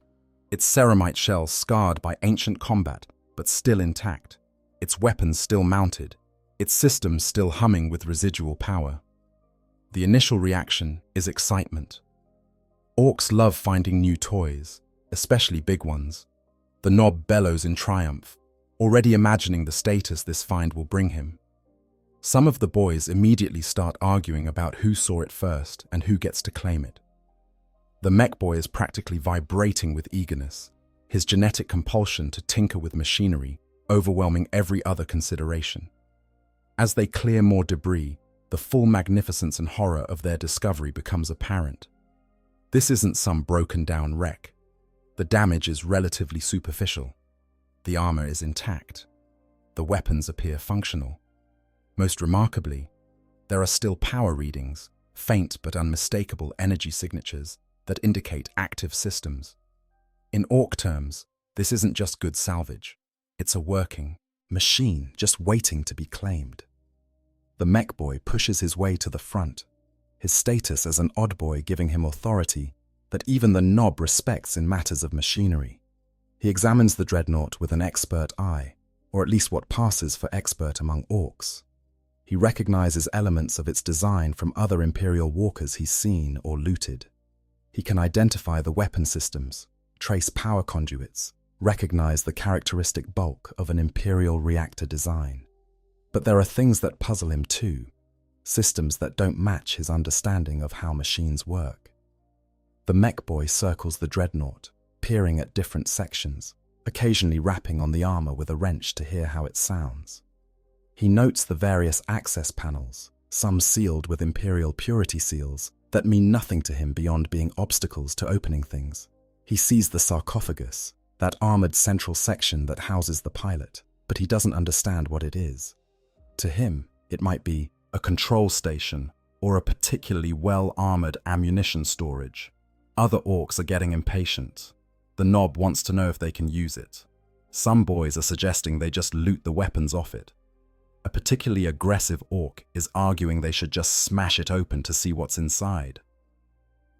its ceramite shell scarred by ancient combat, but still intact, its weapons still mounted, its systems still humming with residual power. The initial reaction is excitement. Orks love finding new toys, especially big ones. The Nob bellows in triumph, already imagining the status this find will bring him. Some of the boys immediately start arguing about who saw it first and who gets to claim it. The mech boy is practically vibrating with eagerness, his genetic compulsion to tinker with machinery overwhelming every other consideration. As they clear more debris, the full magnificence and horror of their discovery becomes apparent. This isn't some broken-down wreck. The damage is relatively superficial. The armor is intact. The weapons appear functional. Most remarkably, there are still power readings, faint but unmistakable energy signatures that indicate active systems. In Ork terms, this isn't just good salvage. It's a working machine just waiting to be claimed. The mech boy pushes his way to the front, his status as an odd boy giving him authority that even the Nob respects in matters of machinery. He examines the Dreadnought with an expert eye, or at least what passes for expert among Orks. He recognizes elements of its design from other Imperial walkers he's seen or looted. He can identify the weapon systems, trace power conduits, recognize the characteristic bulk of an Imperial reactor design. But there are things that puzzle him too, systems that don't match his understanding of how machines work. The mech boy circles the Dreadnought, peering at different sections, occasionally rapping on the armor with a wrench to hear how it sounds. He notes the various access panels, some sealed with Imperial purity seals, that mean nothing to him beyond being obstacles to opening things. He sees the sarcophagus, that armored central section that houses the pilot, but he doesn't understand what it is. To him, it might be a control station or a particularly well-armored ammunition storage. Other Orks are getting impatient. The Nob wants to know if they can use it. Some boys are suggesting they just loot the weapons off it. A particularly aggressive Ork is arguing they should just smash it open to see what's inside.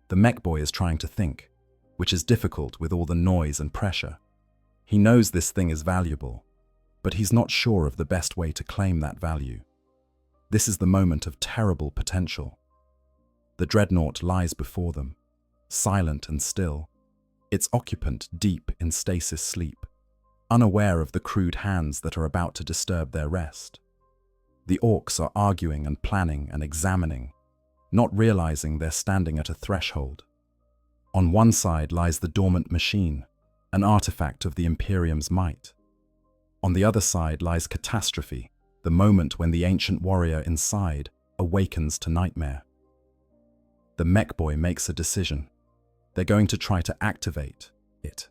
The mech boy is trying to think, which is difficult with all the noise and pressure. He knows this thing is valuable, but he's not sure of the best way to claim that value. This is the moment of terrible potential. The Dreadnought lies before them, silent and still, its occupant deep in stasis sleep, unaware of the crude hands that are about to disturb their rest. The Orks are arguing and planning and examining, not realizing they're standing at a threshold. On one side lies the dormant machine, an artifact of the Imperium's might. On the other side lies catastrophe, the moment when the ancient warrior inside awakens to nightmare. The mech boy makes a decision. They're going to try to activate it.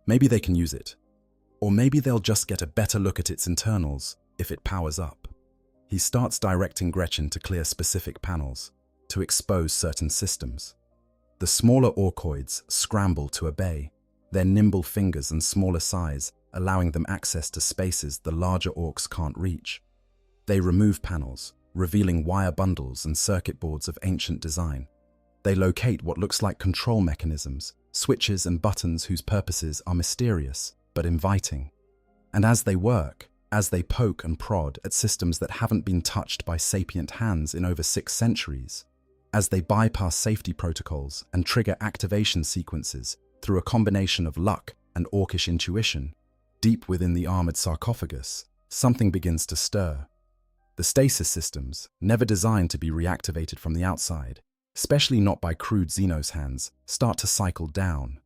Maybe they can use it. Or maybe they'll just get a better look at its internals if it powers up. He starts directing Gretchen to clear specific panels, to expose certain systems. The smaller Orkoids scramble to obey, their nimble fingers and smaller size allowing them access to spaces the larger Orks can't reach. They remove panels, revealing wire bundles and circuit boards of ancient design. They locate what looks like control mechanisms, switches and buttons whose purposes are mysterious but inviting. And as they work, as they poke and prod at systems that haven't been touched by sapient hands in over 6 centuries, as they bypass safety protocols and trigger activation sequences through a combination of luck and Orkish intuition, deep within the armored sarcophagus, something begins to stir. The stasis systems, never designed to be reactivated from the outside, especially not by crude Xenos hands, start to cycle down.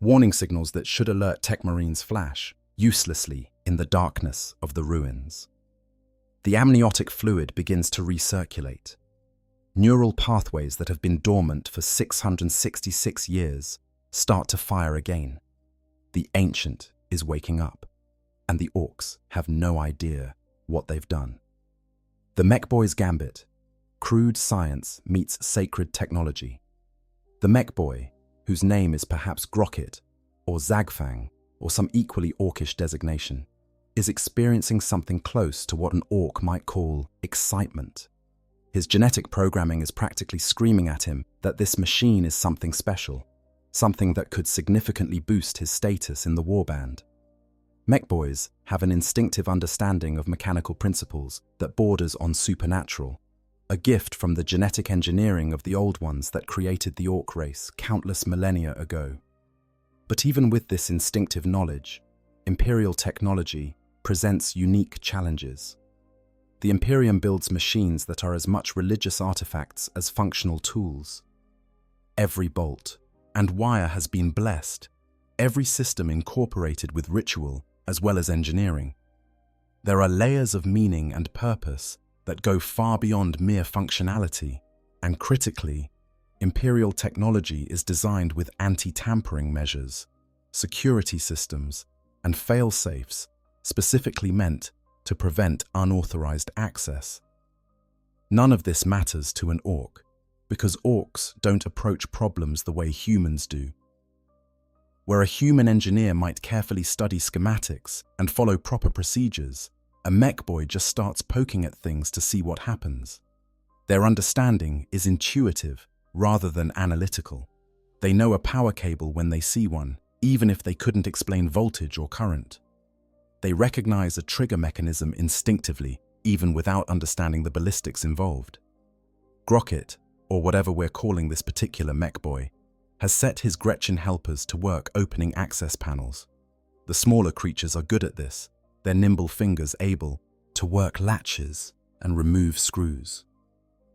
Warning signals that should alert tech marines flash, uselessly, in the darkness of the ruins. The amniotic fluid begins to recirculate. Neural pathways that have been dormant for 666 years start to fire again. The ancient is waking up, and the Orks have no idea what they've done. The mech boy's gambit. Crude science meets sacred technology. The mech boy, whose name is perhaps Grocket, or Zagfang, or some equally Orkish designation, is experiencing something close to what an Ork might call excitement. His genetic programming is practically screaming at him that this machine is something special, something that could significantly boost his status in the warband. Mech boys have an instinctive understanding of mechanical principles that borders on supernatural, a gift from the genetic engineering of the old ones that created the Ork race countless millennia ago. But even with this instinctive knowledge, Imperial technology presents unique challenges. The Imperium builds machines that are as much religious artifacts as functional tools. Every bolt, And wire has been blessed, every system incorporated with ritual as well as engineering. There are layers of meaning and purpose that go far beyond mere functionality, and critically, Imperial technology is designed with anti-tampering measures, security systems, and fail-safes specifically meant to prevent unauthorized access. None of this matters to an Ork, because Orks don't approach problems the way humans do. Where a human engineer might carefully study schematics and follow proper procedures, a mech boy just starts poking at things to see what happens. Their understanding is intuitive rather than analytical. They know a power cable when they see one, even if they couldn't explain voltage or current. They recognize a trigger mechanism instinctively, even without understanding the ballistics involved. Grocket, or whatever we're calling this particular mech boy, has set his Gretchen helpers to work opening access panels. The smaller creatures are good at this, their nimble fingers able to work latches and remove screws.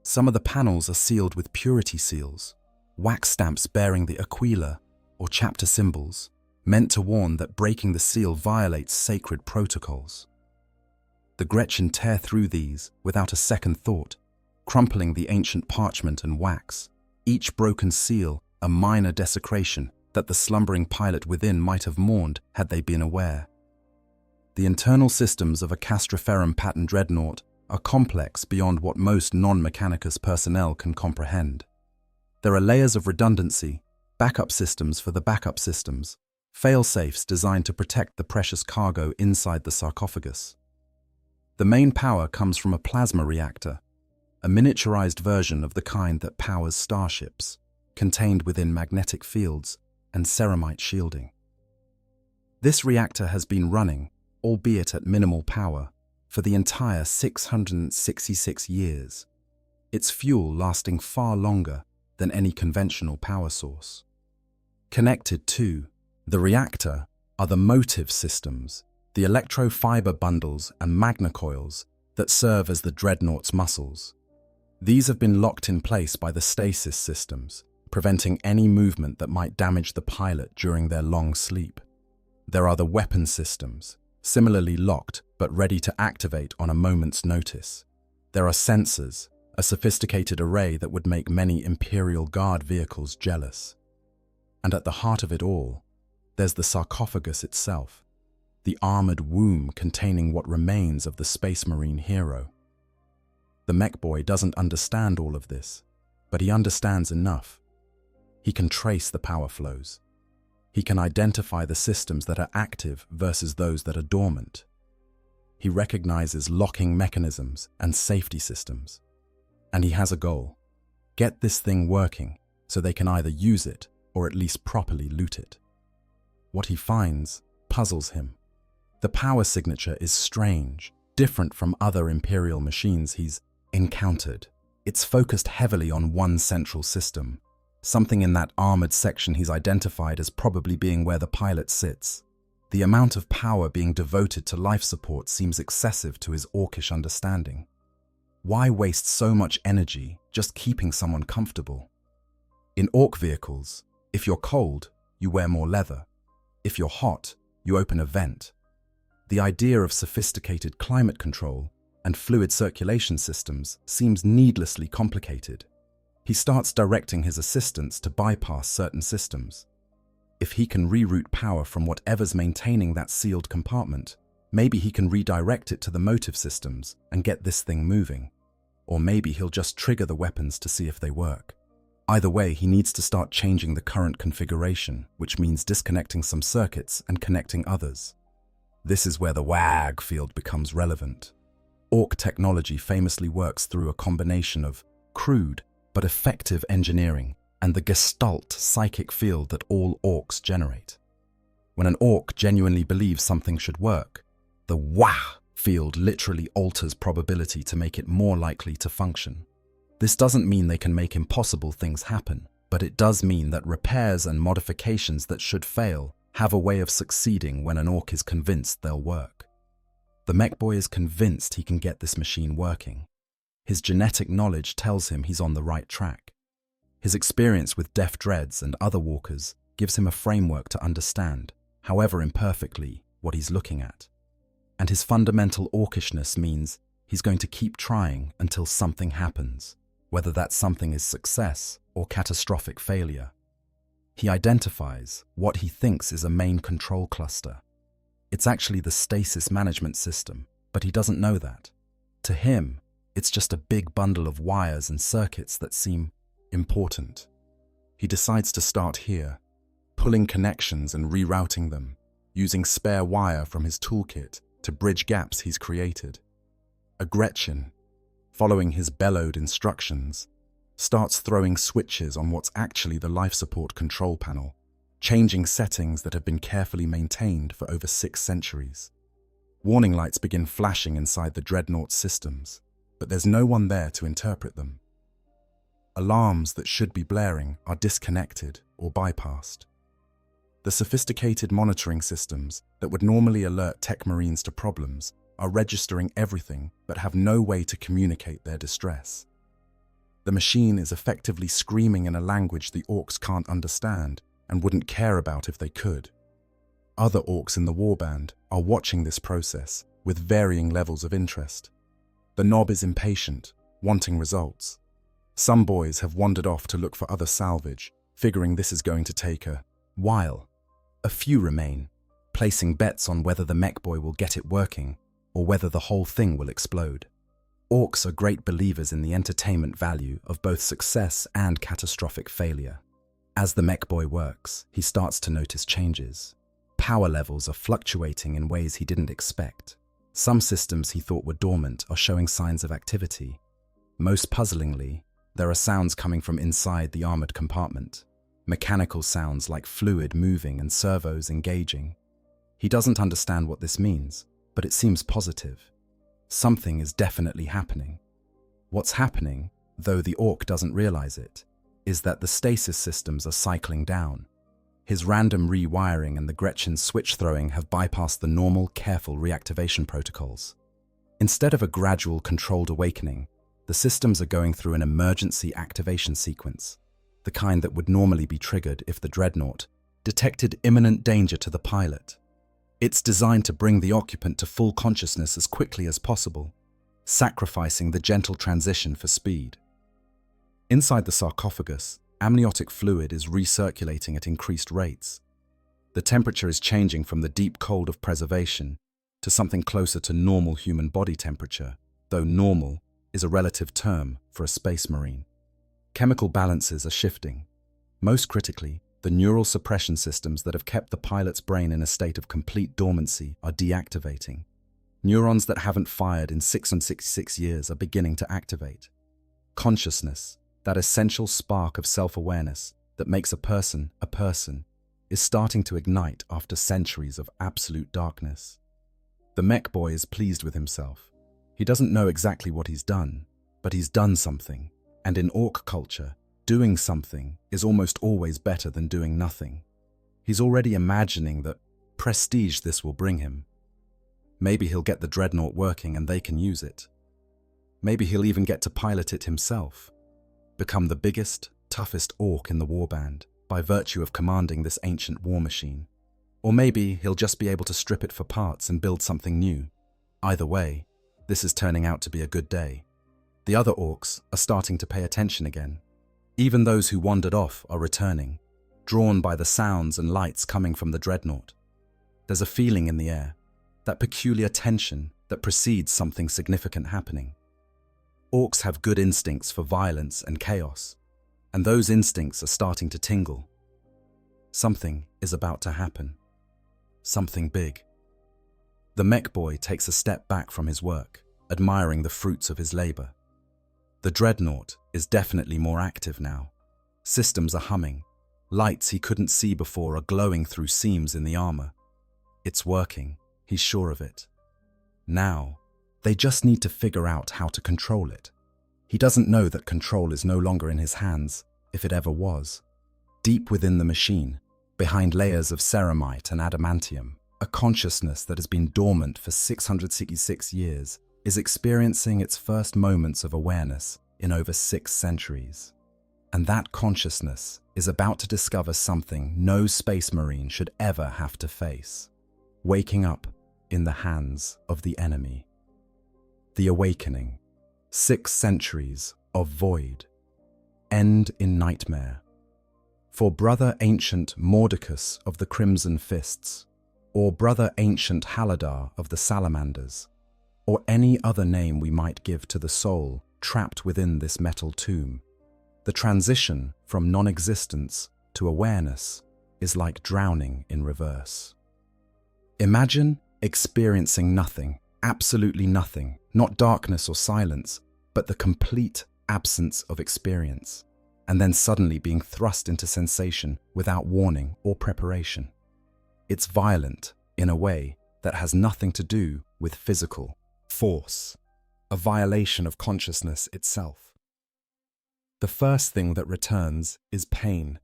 Some of the panels are sealed with purity seals, wax stamps bearing the aquila or chapter symbols, meant to warn that breaking the seal violates sacred protocols. The Gretchen tear through these without a second thought, crumpling the ancient parchment and wax, each broken seal a minor desecration that the slumbering pilot within might have mourned had they been aware. The internal systems of a Castroferrum pattern Dreadnought are complex beyond what most non-Mechanicus personnel can comprehend. There are layers of redundancy, backup systems for the backup systems, fail-safes designed to protect the precious cargo inside the sarcophagus. The main power comes from a plasma reactor, a miniaturized version of the kind that powers starships, contained within magnetic fields and ceramite shielding. This reactor has been running, albeit at minimal power, for the entire 666 years, its fuel lasting far longer than any conventional power source. Connected to the reactor are the motive systems, the electrofiber bundles and magnacoils that serve as the Dreadnought's muscles. These have been locked in place by the stasis systems, preventing any movement that might damage the pilot during their long sleep. There are the weapon systems, similarly locked but ready to activate on a moment's notice. There are sensors, a sophisticated array that would make many Imperial Guard vehicles jealous. And at the heart of it all, there's the sarcophagus itself, the armored womb containing what remains of the Space Marine hero. The mech boy doesn't understand all of this, but he understands enough. He can trace the power flows. He can identify the systems that are active versus those that are dormant. He recognizes locking mechanisms and safety systems. And he has a goal: get this thing working so they can either use it or at least properly loot it. What he finds puzzles him. The power signature is strange, different from other Imperial machines he's encountered. It's focused heavily on one central system, something in that armored section he's identified as probably being where the pilot sits. The amount of power being devoted to life support seems excessive to his Orkish understanding. Why waste so much energy just keeping someone comfortable? In Ork vehicles, if you're cold, you wear more leather. If you're hot, you open a vent. The idea of sophisticated climate control and fluid circulation systems seems needlessly complicated. He starts directing his assistants to bypass certain systems. If he can reroute power from whatever's maintaining that sealed compartment, maybe he can redirect it to the motive systems and get this thing moving. Or maybe he'll just trigger the weapons to see if they work. Either way, he needs to start changing the current configuration, which means disconnecting some circuits and connecting others. This is where the WAG field becomes relevant. Ork technology famously works through a combination of crude but effective engineering and the gestalt psychic field that all Orks generate. When an Ork genuinely believes something should work, the WAH field literally alters probability to make it more likely to function. This doesn't mean they can make impossible things happen, but it does mean that repairs and modifications that should fail have a way of succeeding when an Ork is convinced they'll work. The mech boy is convinced he can get this machine working. His genetic knowledge tells him he's on the right track. His experience with deaf dreads and other walkers gives him a framework to understand, however imperfectly, what he's looking at. And his fundamental orkishness means he's going to keep trying until something happens, whether that something is success or catastrophic failure. He identifies what he thinks is a main control cluster. It's actually the stasis management system, but he doesn't know that. To him, it's just a big bundle of wires and circuits that seem important. He decides to start here, pulling connections and rerouting them, using spare wire from his toolkit to bridge gaps he's created. A Gretchen, following his bellowed instructions, starts throwing switches on what's actually the life support control panel, changing settings that have been carefully maintained for over 6 centuries. Warning lights begin flashing inside the Dreadnought systems, but there's no one there to interpret them. Alarms that should be blaring are disconnected or bypassed. The sophisticated monitoring systems that would normally alert tech marines to problems are registering everything but have no way to communicate their distress. The machine is effectively screaming in a language the Orks can't understand and wouldn't care about if they could. Other Orks in the warband are watching this process with varying levels of interest. The Nob is impatient, wanting results. Some boys have wandered off to look for other salvage, figuring this is going to take a while. A few remain, placing bets on whether the mech boy will get it working or whether the whole thing will explode. Orks are great believers in the entertainment value of both success and catastrophic failure. As the mech boy works, he starts to notice changes. Power levels are fluctuating in ways he didn't expect. Some systems he thought were dormant are showing signs of activity. Most puzzlingly, there are sounds coming from inside the armored compartment. Mechanical sounds like fluid moving and servos engaging. He doesn't understand what this means, but it seems positive. Something is definitely happening. What's happening, though the Ork doesn't realize it, is that the stasis systems are cycling down. His random rewiring and the Gretchen's switch throwing have bypassed the normal, careful reactivation protocols. Instead of a gradual, controlled awakening, the systems are going through an emergency activation sequence, the kind that would normally be triggered if the Dreadnought detected imminent danger to the pilot. It's designed to bring the occupant to full consciousness as quickly as possible, sacrificing the gentle transition for speed. Inside the sarcophagus, amniotic fluid is recirculating at increased rates. The temperature is changing from the deep cold of preservation to something closer to normal human body temperature, though normal is a relative term for a space marine. Chemical balances are shifting. Most critically, the neural suppression systems that have kept the pilot's brain in a state of complete dormancy are deactivating. Neurons that haven't fired in 666 years are beginning to activate. Consciousness, that essential spark of self-awareness that makes a person, is starting to ignite after centuries of absolute darkness. The mech boy is pleased with himself. He doesn't know exactly what he's done, but he's done something, and in Ork culture, doing something is almost always better than doing nothing. He's already imagining the prestige this will bring him. Maybe he'll get the Dreadnought working and they can use it. Maybe he'll even get to pilot it himself, become the biggest, toughest Ork in the warband by virtue of commanding this ancient war machine. Or maybe he'll just be able to strip it for parts and build something new. Either way, this is turning out to be a good day. The other Orks are starting to pay attention again. Even those who wandered off are returning, drawn by the sounds and lights coming from the Dreadnought. There's a feeling in the air, that peculiar tension that precedes something significant happening. Orks have good instincts for violence and chaos, and those instincts are starting to tingle. Something is about to happen. Something big. The mech boy takes a step back from his work, admiring the fruits of his labor. The Dreadnought is definitely more active now. Systems are humming. Lights he couldn't see before are glowing through seams in the armor. It's working, he's sure of it. Now, they just need to figure out how to control it. He doesn't know that control is no longer in his hands, if it ever was. Deep within the machine, behind layers of ceramite and adamantium, a consciousness that has been dormant for 666 years is experiencing its first moments of awareness in over 6 centuries. And that consciousness is about to discover something no space marine should ever have to face. Waking up in the hands of the enemy. The awakening. 6 centuries of void. End in nightmare. For brother ancient Mordecus of the Crimson Fists, or brother ancient Haladar of the Salamanders, or any other name we might give to the soul trapped within this metal tomb, the transition from non-existence to awareness is like drowning in reverse. Imagine experiencing nothing, absolutely nothing, not darkness or silence, but the complete absence of experience, and then suddenly being thrust into sensation without warning or preparation. It's violent in a way that has nothing to do with physical force, a violation of consciousness itself. The first thing that returns is pain.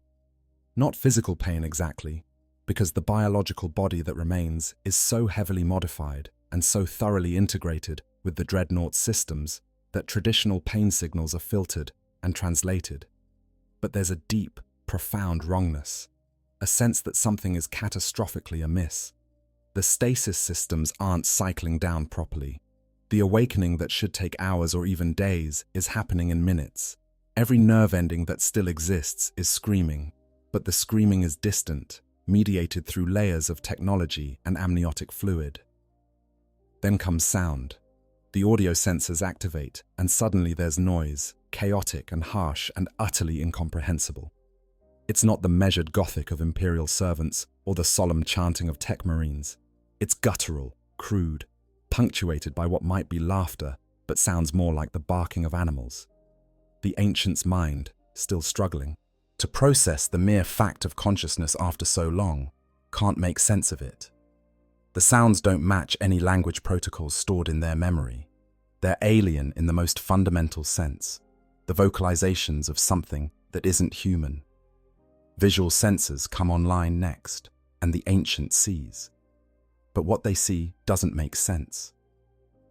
Not physical pain exactly, because the biological body that remains is so heavily modified and so thoroughly integrated with the Dreadnought systems that traditional pain signals are filtered and translated. But there's a deep, profound wrongness, a sense that something is catastrophically amiss. The stasis systems aren't cycling down properly. The awakening that should take hours or even days is happening in minutes. Every nerve ending that still exists is screaming, but the screaming is distant, mediated through layers of technology and amniotic fluid. Then comes sound. The audio sensors activate, and suddenly there's noise, chaotic and harsh and utterly incomprehensible. It's not the measured Gothic of Imperial servants or the solemn chanting of tech marines. It's guttural, crude, punctuated by what might be laughter, but sounds more like the barking of animals. The ancient's mind, still struggling to process the mere fact of consciousness after so long, can't make sense of it. The sounds don't match any language protocols stored in their memory. They're alien in the most fundamental sense, the vocalizations of something that isn't human. Visual sensors come online next, and the ancient sees. But what they see doesn't make sense.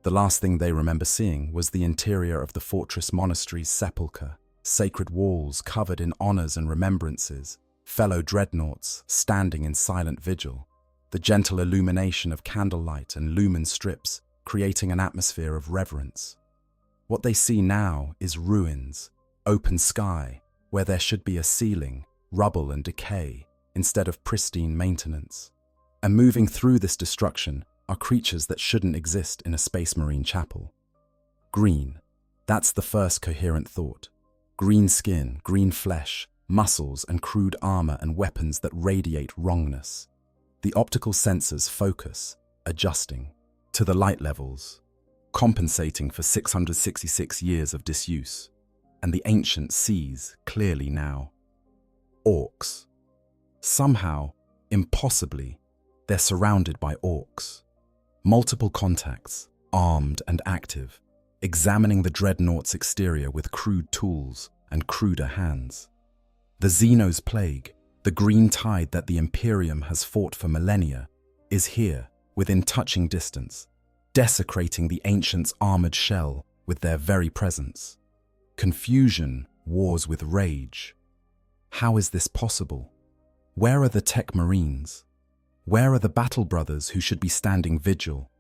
The last thing they remember seeing was the interior of the fortress monastery's sepulchre, sacred walls covered in honors and remembrances, fellow dreadnoughts standing in silent vigil, the gentle illumination of candlelight and lumen strips creating an atmosphere of reverence. What they see now is ruins, open sky, where there should be a ceiling, rubble and decay, instead of pristine maintenance. And moving through this destruction are creatures that shouldn't exist in a Space Marine chapel. Green, that's the first coherent thought. Green skin, green flesh, muscles and crude armor and weapons that radiate wrongness. The optical sensors focus, adjusting to the light levels, compensating for 666 years of disuse, and the ancient sees clearly now. Orks. Somehow, impossibly, they're surrounded by orks. Multiple contacts, armed and active, examining the Dreadnought's exterior with crude tools and cruder hands. The Xeno's plague, the green tide that the Imperium has fought for millennia, is here, within touching distance, desecrating the ancient's armored shell with their very presence. Confusion wars with rage. How is this possible? Where are the tech marines? Where are the battle brothers who should be standing vigil?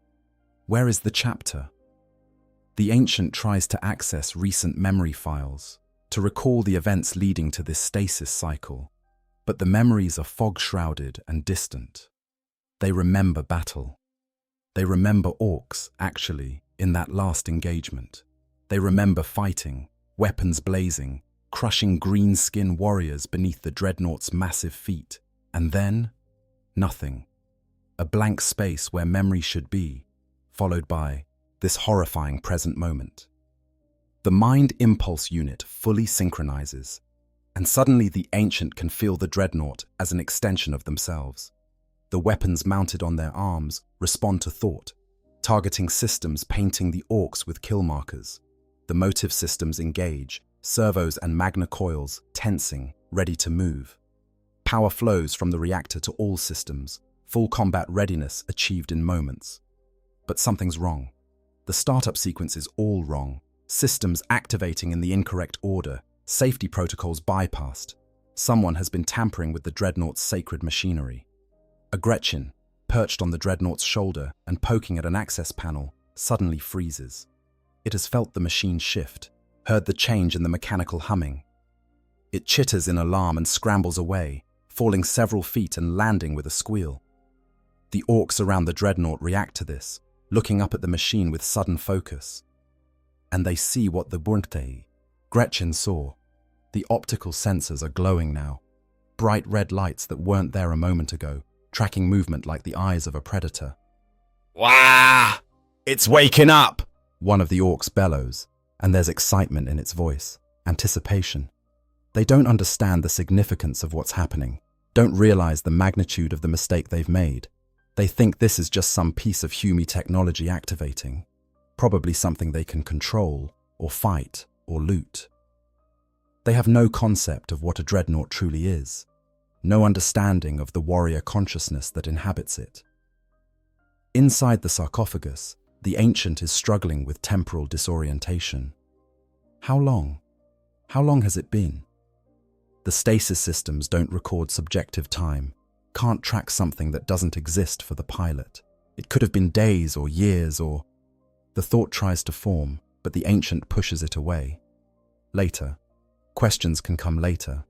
Where is the chapter? The ancient tries to access recent memory files, to recall the events leading to this stasis cycle, but the memories are fog-shrouded and distant. They remember battle. They remember Orks, actually, in that last engagement. They remember fighting, weapons blazing, crushing green-skin warriors beneath the Dreadnought's massive feet, and then, nothing. A blank space where memory should be, followed by this horrifying present moment. The mind impulse unit fully synchronizes, and suddenly the ancient can feel the Dreadnought as an extension of themselves. The weapons mounted on their arms respond to thought, targeting systems painting the Orks with kill markers. The motive systems engage, servos and magna coils tensing, ready to move. Power flows from the reactor to all systems, full combat readiness achieved in moments. But something's wrong. The startup sequence is all wrong. Systems activating in the incorrect order, Safety protocols bypassed. Someone has been tampering with the Dreadnought's sacred machinery. A Gretchen, perched on the Dreadnought's shoulder and poking at an access panel, suddenly freezes. It has felt the machine shift, heard the change in the mechanical humming. It chitters in alarm and scrambles away, falling several feet and landing with a squeal. The Orks around the Dreadnought react to this, looking up at the machine with sudden focus. And they see what the Gretchen saw. The optical sensors are glowing now. Bright red lights that weren't there a moment ago, tracking movement like the eyes of a predator. Wah! It's waking up! One of the Orks bellows, and there's excitement in its voice, anticipation. They don't understand the significance of what's happening, don't realize the magnitude of the mistake they've made. They think this is just some piece of Hume technology activating, probably something they can control, or fight, or loot. They have no concept of what a Dreadnought truly is, no understanding of the warrior consciousness that inhabits it. Inside the sarcophagus, the Ancient is struggling with temporal disorientation. How long? How long has it been? The stasis systems don't record subjective time, can't track something that doesn't exist for the pilot. It could have been days or years or... The thought tries to form, but the Ancient pushes it away. Later. Questions can come later.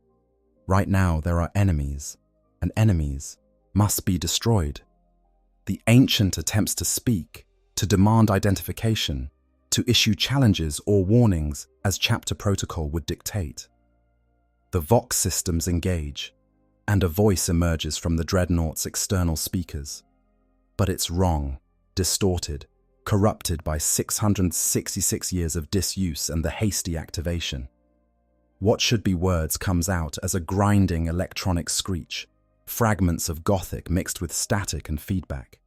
Right now there are enemies, and enemies must be destroyed. The Ancient attempts to speak, to demand identification, to issue challenges or warnings as chapter protocol would dictate. The Vox systems engage, and a voice emerges from the Dreadnought's external speakers. But it's wrong, distorted, corrupted by 666 years of disuse and the hasty activation. What should be words comes out as a grinding electronic screech, fragments of Gothic mixed with static and feedback.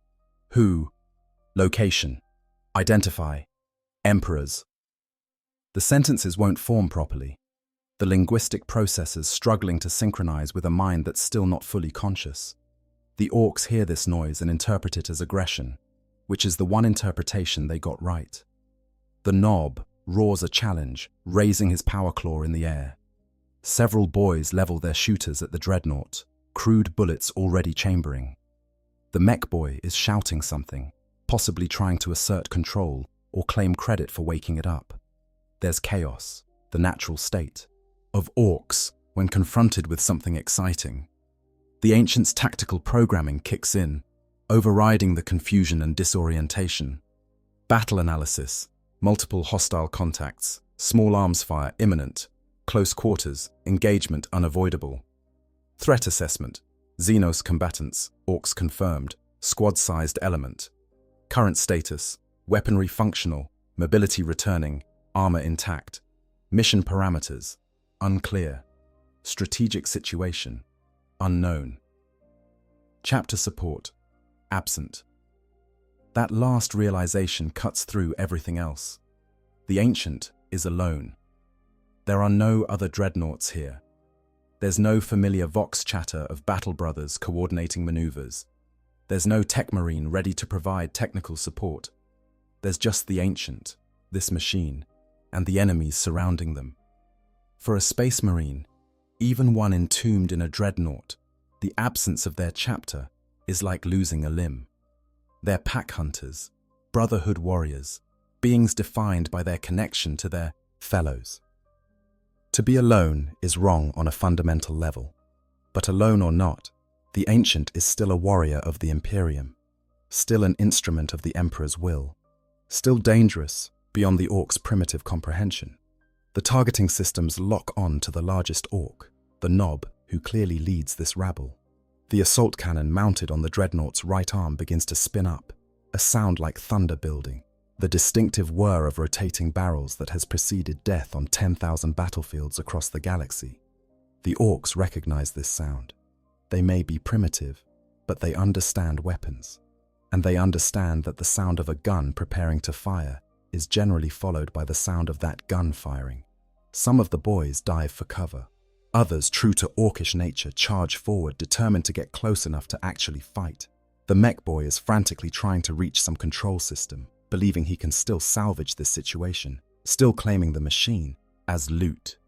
Who? Location. Identify. Emperors. The sentences won't form properly. The linguistic processes struggling to synchronize with a mind that's still not fully conscious. The Orks hear this noise and interpret it as aggression, which is the one interpretation they got right. The Knob roars a challenge, raising his power claw in the air. Several boys level their shooters at the Dreadnought, crude bullets already chambering. The mech boy is shouting something, possibly trying to assert control or claim credit for waking it up. There's chaos, the natural state, of Orks when confronted with something exciting. The Ancient's tactical programming kicks in, overriding the confusion and disorientation. Battle analysis, multiple hostile contacts, small arms fire imminent, close quarters, engagement unavoidable. Threat assessment, Xenos combatants, Orks confirmed, squad-sized element. Current status, weaponry functional, mobility returning, armor intact. Mission parameters, unclear. Strategic situation, unknown. Chapter support, absent. That last realization cuts through everything else. The Ancient is alone. There are no other Dreadnoughts here. There's no familiar Vox chatter of battle brothers coordinating maneuvers. There's no tech marine ready to provide technical support. There's just the Ancient, this machine, and the enemies surrounding them. For a space marine, even one entombed in a Dreadnought, the absence of their chapter is like losing a limb. They're pack hunters, brotherhood warriors, beings defined by their connection to their fellows. To be alone is wrong on a fundamental level, but alone or not, the Ancient is still a warrior of the Imperium, still an instrument of the Emperor's will, still dangerous beyond the Ork's primitive comprehension. The targeting systems lock on to the largest Ork, the Knob, who clearly leads this rabble. The assault cannon mounted on the Dreadnought's right arm begins to spin up, a sound like thunder building, the distinctive whir of rotating barrels that has preceded death on 10,000 battlefields across the galaxy. The Orks recognize this sound. They may be primitive, but they understand weapons, and they understand that the sound of a gun preparing to fire is generally followed by the sound of that gun firing. Some of the boys dive for cover. Others, true to Orkish nature, charge forward, determined to get close enough to actually fight. The mech boy is frantically trying to reach some control system, believing he can still salvage this situation, still claiming the machine as loot.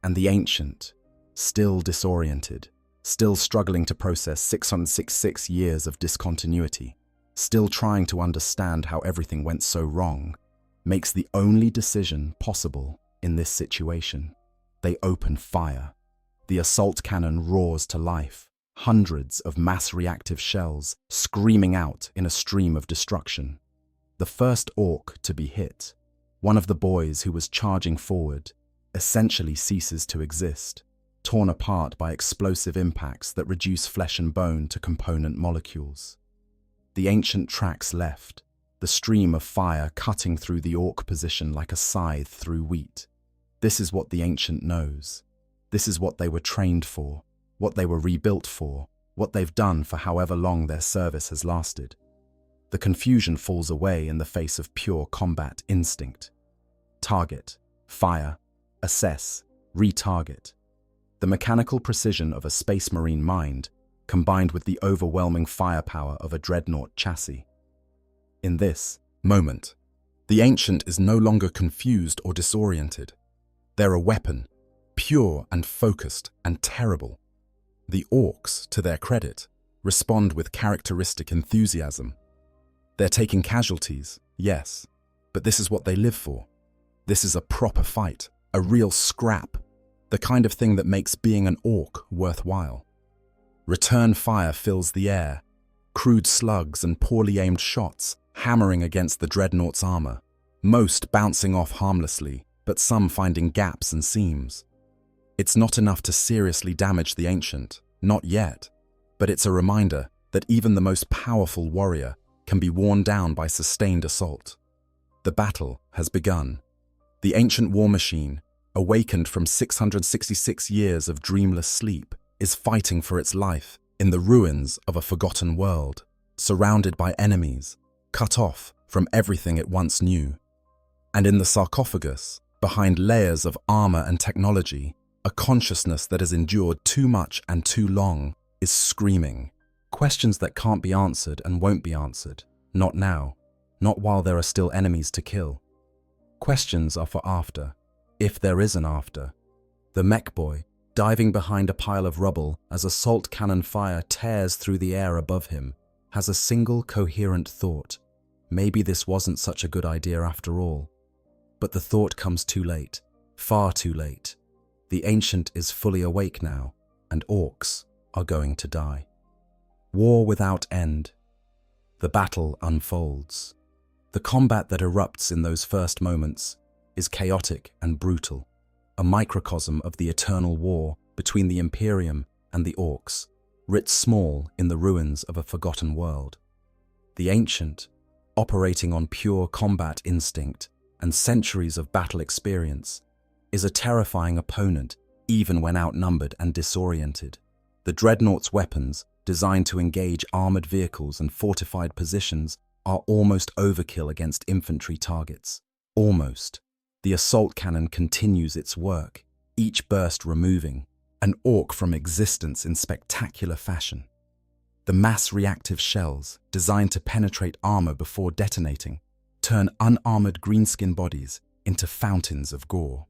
And the Ancient, still disoriented, still struggling to process 666 years of discontinuity, still trying to understand how everything went so wrong, makes the only decision possible in this situation. They open fire. The assault cannon roars to life, hundreds of mass-reactive shells screaming out in a stream of destruction. The first orc to be hit, one of the boys who was charging forward, essentially ceases to exist, torn apart by explosive impacts that reduce flesh and bone to component molecules. The Ancient tracks left, the stream of fire cutting through the orc position like a scythe through wheat. This is what the Ancient knows. This is what they were trained for, what they were rebuilt for, what they've done for however long their service has lasted. The confusion falls away in the face of pure combat instinct. Target, fire, assess, retarget. The mechanical precision of a space marine mind combined with the overwhelming firepower of a Dreadnought chassis. In this moment, the Ancient is no longer confused or disoriented. They're a weapon, pure and focused and terrible. The Orks, to their credit, respond with characteristic enthusiasm. They're taking casualties, yes, but this is what they live for. This is a proper fight, a real scrap, the kind of thing that makes being an orc worthwhile. Return fire fills the air, crude slugs and poorly aimed shots hammering against the Dreadnought's armor, most bouncing off harmlessly, but some finding gaps and seams. It's not enough to seriously damage the Ancient, not yet, but it's a reminder that even the most powerful warrior can be worn down by sustained assault. The battle has begun. The ancient war machine, awakened from 666 years of dreamless sleep, is fighting for its life in the ruins of a forgotten world, surrounded by enemies, cut off from everything it once knew. And in the sarcophagus, behind layers of armor and technology, a consciousness that has endured too much and too long is screaming. Questions that can't be answered and won't be answered. Not now. Not while there are still enemies to kill. Questions are for after, if there is an after. The mech boy, diving behind a pile of rubble as assault cannon fire tears through the air above him, has a single coherent thought. Maybe this wasn't such a good idea after all. But the thought comes too late, far too late. The Ancient is fully awake now, and Orks are going to die. War without end. The battle unfolds. The combat that erupts in those first moments is chaotic and brutal, a microcosm of the eternal war between the Imperium and the Orks, writ small in the ruins of a forgotten world. The Ancient, operating on pure combat instinct and centuries of battle experience, is a terrifying opponent even when outnumbered and disoriented. The Dreadnought's weapons, designed to engage armored vehicles and fortified positions, are almost overkill against infantry targets. Almost. The assault cannon continues its work, each burst removing an orc from existence in spectacular fashion. The mass-reactive shells, designed to penetrate armor before detonating, turn unarmored greenskin bodies into fountains of gore.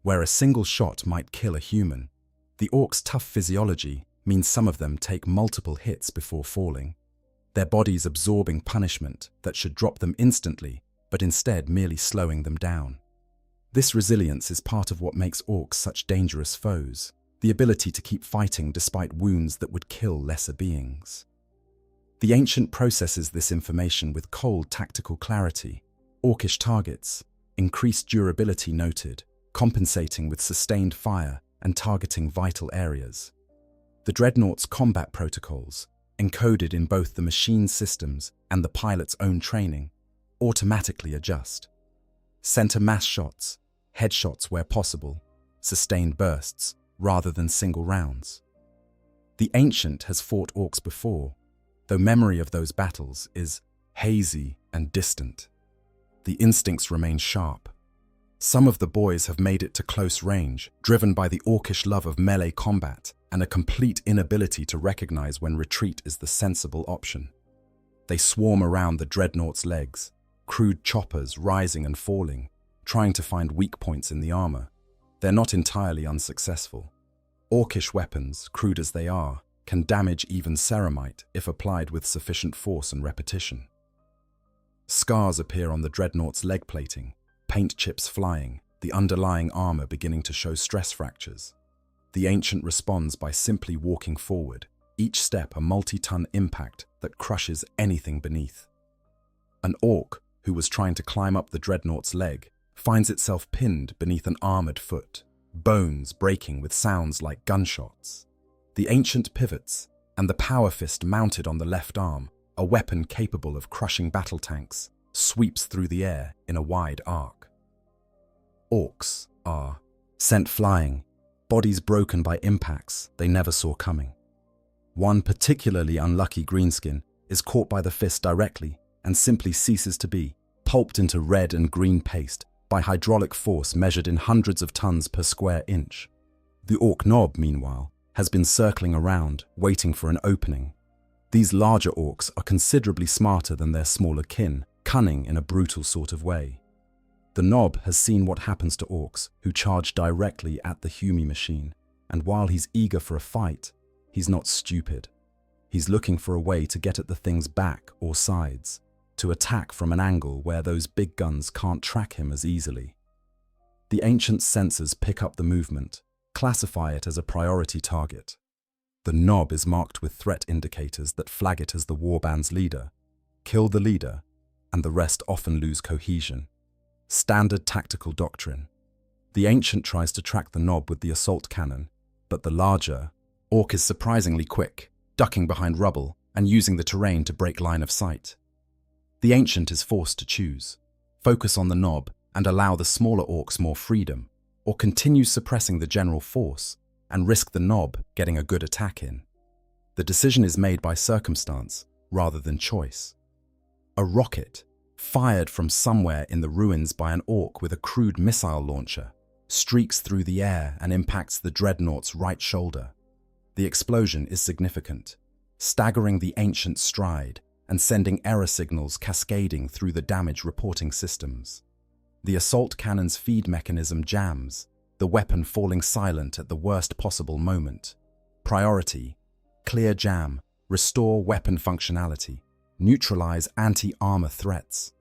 Where a single shot might kill a human, the orc's tough physiology means some of them take multiple hits before falling, their bodies absorbing punishment that should drop them instantly, but instead merely slowing them down. This resilience is part of what makes orcs such dangerous foes, the ability to keep fighting despite wounds that would kill lesser beings. The Ancient processes this information with cold tactical clarity. Orcish targets, increased durability noted, compensating with sustained fire and targeting vital areas. The Dreadnought's combat protocols, encoded in both the machine systems and the pilot's own training, automatically adjust. Center mass shots, headshots where possible, sustained bursts, rather than single rounds. The Ancient has fought orcs before, though memory of those battles is hazy and distant. The instincts remain sharp. Some of the boys have made it to close range, driven by the orcish love of melee combat and a complete inability to recognize when retreat is the sensible option. They swarm around the Dreadnought's legs, crude choppers rising and falling, trying to find weak points in the armor. They're not entirely unsuccessful. Orkish weapons, crude as they are, can damage even ceramite if applied with sufficient force and repetition. Scars appear on the Dreadnought's leg plating, paint chips flying, the underlying armor beginning to show stress fractures. The Ancient responds by simply walking forward, each step a multi-ton impact that crushes anything beneath. An Ork, who was trying to climb up the Dreadnought's leg, finds itself pinned beneath an armored foot, bones breaking with sounds like gunshots. The Ancient pivots, and the power fist mounted on the left arm, a weapon capable of crushing battle tanks, sweeps through the air in a wide arc. Orks are sent flying, bodies broken by impacts they never saw coming. One particularly unlucky greenskin is caught by the fist directly and simply ceases to be, pulped into red and green paste by hydraulic force measured in hundreds of tons per square inch. The Ork Nob, meanwhile, has been circling around, waiting for an opening. These larger orcs are considerably smarter than their smaller kin, cunning in a brutal sort of way. The Nob has seen what happens to orcs who charge directly at the Humi machine, and while he's eager for a fight, he's not stupid. He's looking for a way to get at the thing's back or sides, to attack from an angle where those big guns can't track him as easily. The Ancient's sensors pick up the movement, classify it as a priority target. The Nob is marked with threat indicators that flag it as the warband's leader. Kill the leader, and the rest often lose cohesion. Standard tactical doctrine. The Ancient tries to track the Nob with the assault cannon, but the larger Ork is surprisingly quick, ducking behind rubble and using the terrain to break line of sight. The Ancient is forced to choose: focus on the Nob and allow the smaller orcs more freedom, or continue suppressing the general force and risk the Nob getting a good attack in. The decision is made by circumstance rather than choice. A rocket, fired from somewhere in the ruins by an Ork with a crude missile launcher, streaks through the air and impacts the Dreadnought's right shoulder. The explosion is significant, staggering the Ancient's stride and sending error signals cascading through the damage reporting systems. The assault cannon's feed mechanism jams, the weapon falling silent at the worst possible moment. Priority: clear jam, restore weapon functionality, neutralize anti-armor threats.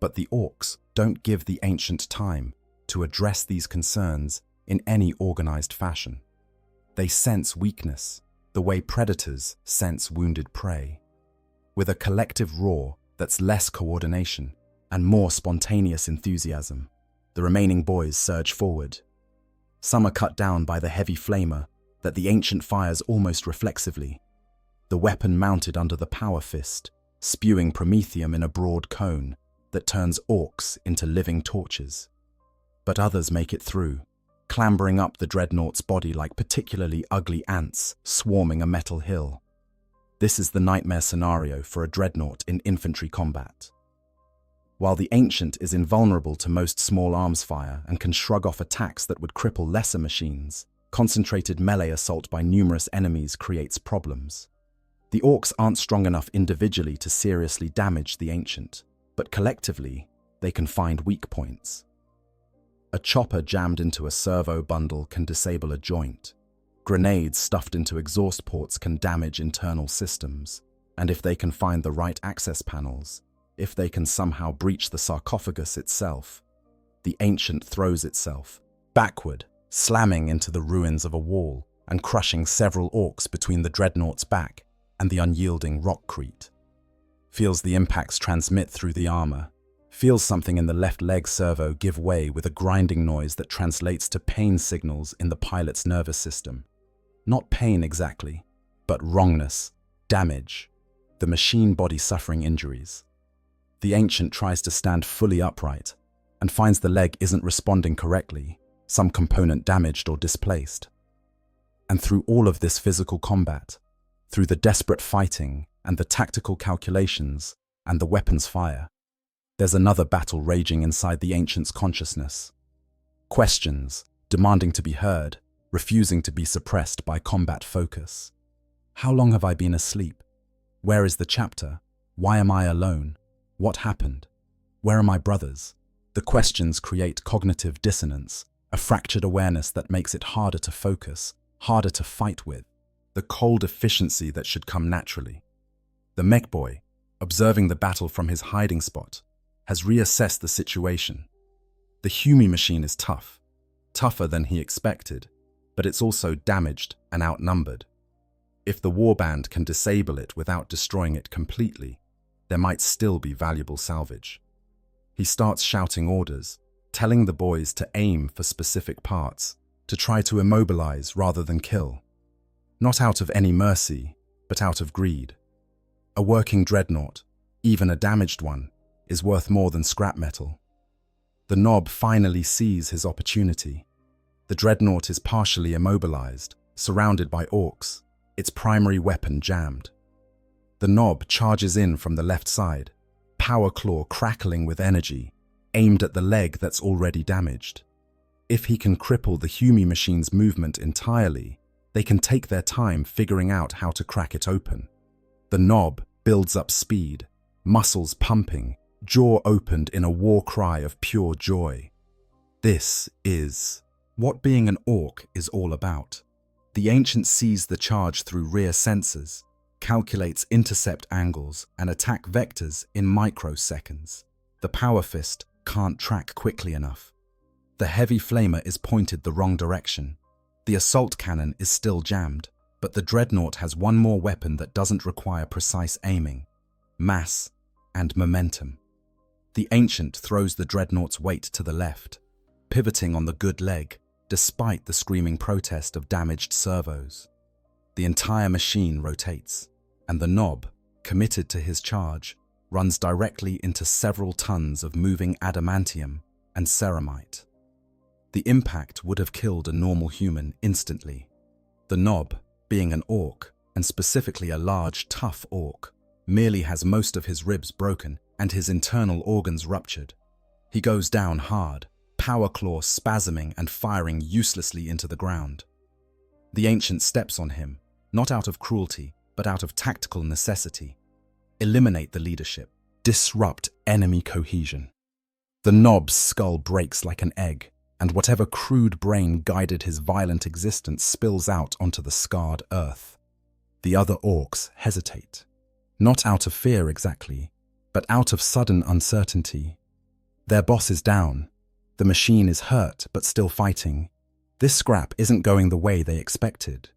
But the Orks don't give the Ancient time to address these concerns in any organized fashion. They sense weakness, the way predators sense wounded prey. With a collective roar that's less coordination and more spontaneous enthusiasm, the remaining boys surge forward. Some are cut down by the heavy flamer that the Ancient fires almost reflexively, the weapon mounted under the power fist, spewing promethium in a broad cone that turns orcs into living torches. But others make it through, clambering up the Dreadnought's body like particularly ugly ants swarming a metal hill. This is the nightmare scenario for a Dreadnought in infantry combat. While the Ancient is invulnerable to most small arms fire and can shrug off attacks that would cripple lesser machines, concentrated melee assault by numerous enemies creates problems. The Orks aren't strong enough individually to seriously damage the Ancient, but collectively, they can find weak points. A chopper jammed into a servo bundle can disable a joint. Grenades stuffed into exhaust ports can damage internal systems. And if they can find the right access panels, if they can somehow breach the sarcophagus itself, the Ancient throws itself backward, slamming into the ruins of a wall and crushing several Orks between the Dreadnought's back and the unyielding rockcrete. Feels the impacts transmit through the armor. Feels something in the left leg servo give way with a grinding noise that translates to pain signals in the pilot's nervous system. Not pain exactly, but wrongness, damage, the machine body suffering injuries. The Ancient tries to stand fully upright and finds the leg isn't responding correctly, some component damaged or displaced. And through all of this physical combat, through the desperate fighting and the tactical calculations and the weapons fire, there's another battle raging inside the Ancient's consciousness. Questions, demanding to be heard, refusing to be suppressed by combat focus. How long have I been asleep? Where is the chapter? Why am I alone? What happened? Where are my brothers? The questions create cognitive dissonance, a fractured awareness that makes it harder to focus, harder to fight with, the cold efficiency that should come naturally. The mech boy, observing the battle from his hiding spot, has reassessed the situation. The Humi machine is tough, tougher than he expected, but it's also damaged and outnumbered. If the warband can disable it without destroying it completely, there might still be valuable salvage. He starts shouting orders, telling the boys to aim for specific parts, to try to immobilize rather than kill. Not out of any mercy, but out of greed. A working dreadnought, even a damaged one, is worth more than scrap metal. The Nob finally sees his opportunity. The dreadnought is partially immobilized, surrounded by Orks, its primary weapon jammed. The Nob charges in from the left side, power claw crackling with energy, aimed at the leg that's already damaged. If he can cripple the Humi machine's movement entirely, they can take their time figuring out how to crack it open. The Nob builds up speed, muscles pumping, jaw opened in a war cry of pure joy. This is what being an Ork is all about. The Ancient sees the charge through rear sensors, calculates intercept angles and attack vectors in microseconds. The Power Fist can't track quickly enough. The Heavy Flamer is pointed the wrong direction. The Assault Cannon is still jammed, but the Dreadnought has one more weapon that doesn't require precise aiming: mass and momentum. The Ancient throws the Dreadnought's weight to the left, pivoting on the good leg, despite the screaming protest of damaged servos. The entire machine rotates, and the Nob, committed to his charge, runs directly into several tons of moving adamantium and ceramite. The impact would have killed a normal human instantly. The Nob, being an Ork, and specifically a large, tough Ork, merely has most of his ribs broken and his internal organs ruptured. He goes down hard, power claw spasming and firing uselessly into the ground. The Ancient steps on him, not out of cruelty, but out of tactical necessity. Eliminate the leadership, disrupt enemy cohesion. The Nob's skull breaks like an egg, and whatever crude brain guided his violent existence spills out onto the scarred earth. The other Orks hesitate. Not out of fear exactly, but out of sudden uncertainty. Their boss is down. The machine is hurt, but still fighting. This scrap isn't going the way they expected.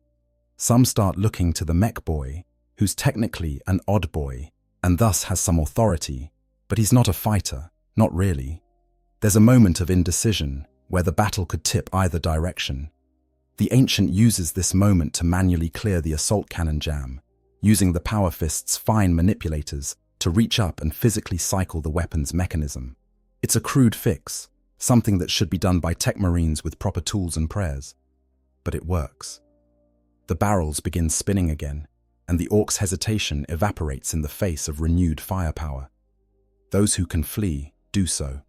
Some start looking to the mech boy, who's technically an odd boy, and thus has some authority, but he's not a fighter, not really. There's a moment of indecision, where the battle could tip either direction. The Ancient uses this moment to manually clear the assault cannon jam, using the Power Fist's fine manipulators to reach up and physically cycle the weapon's mechanism. It's a crude fix, something that should be done by tech marines with proper tools and prayers. But it works. The barrels begin spinning again, and the Ork's hesitation evaporates in the face of renewed firepower. Those who can flee do so.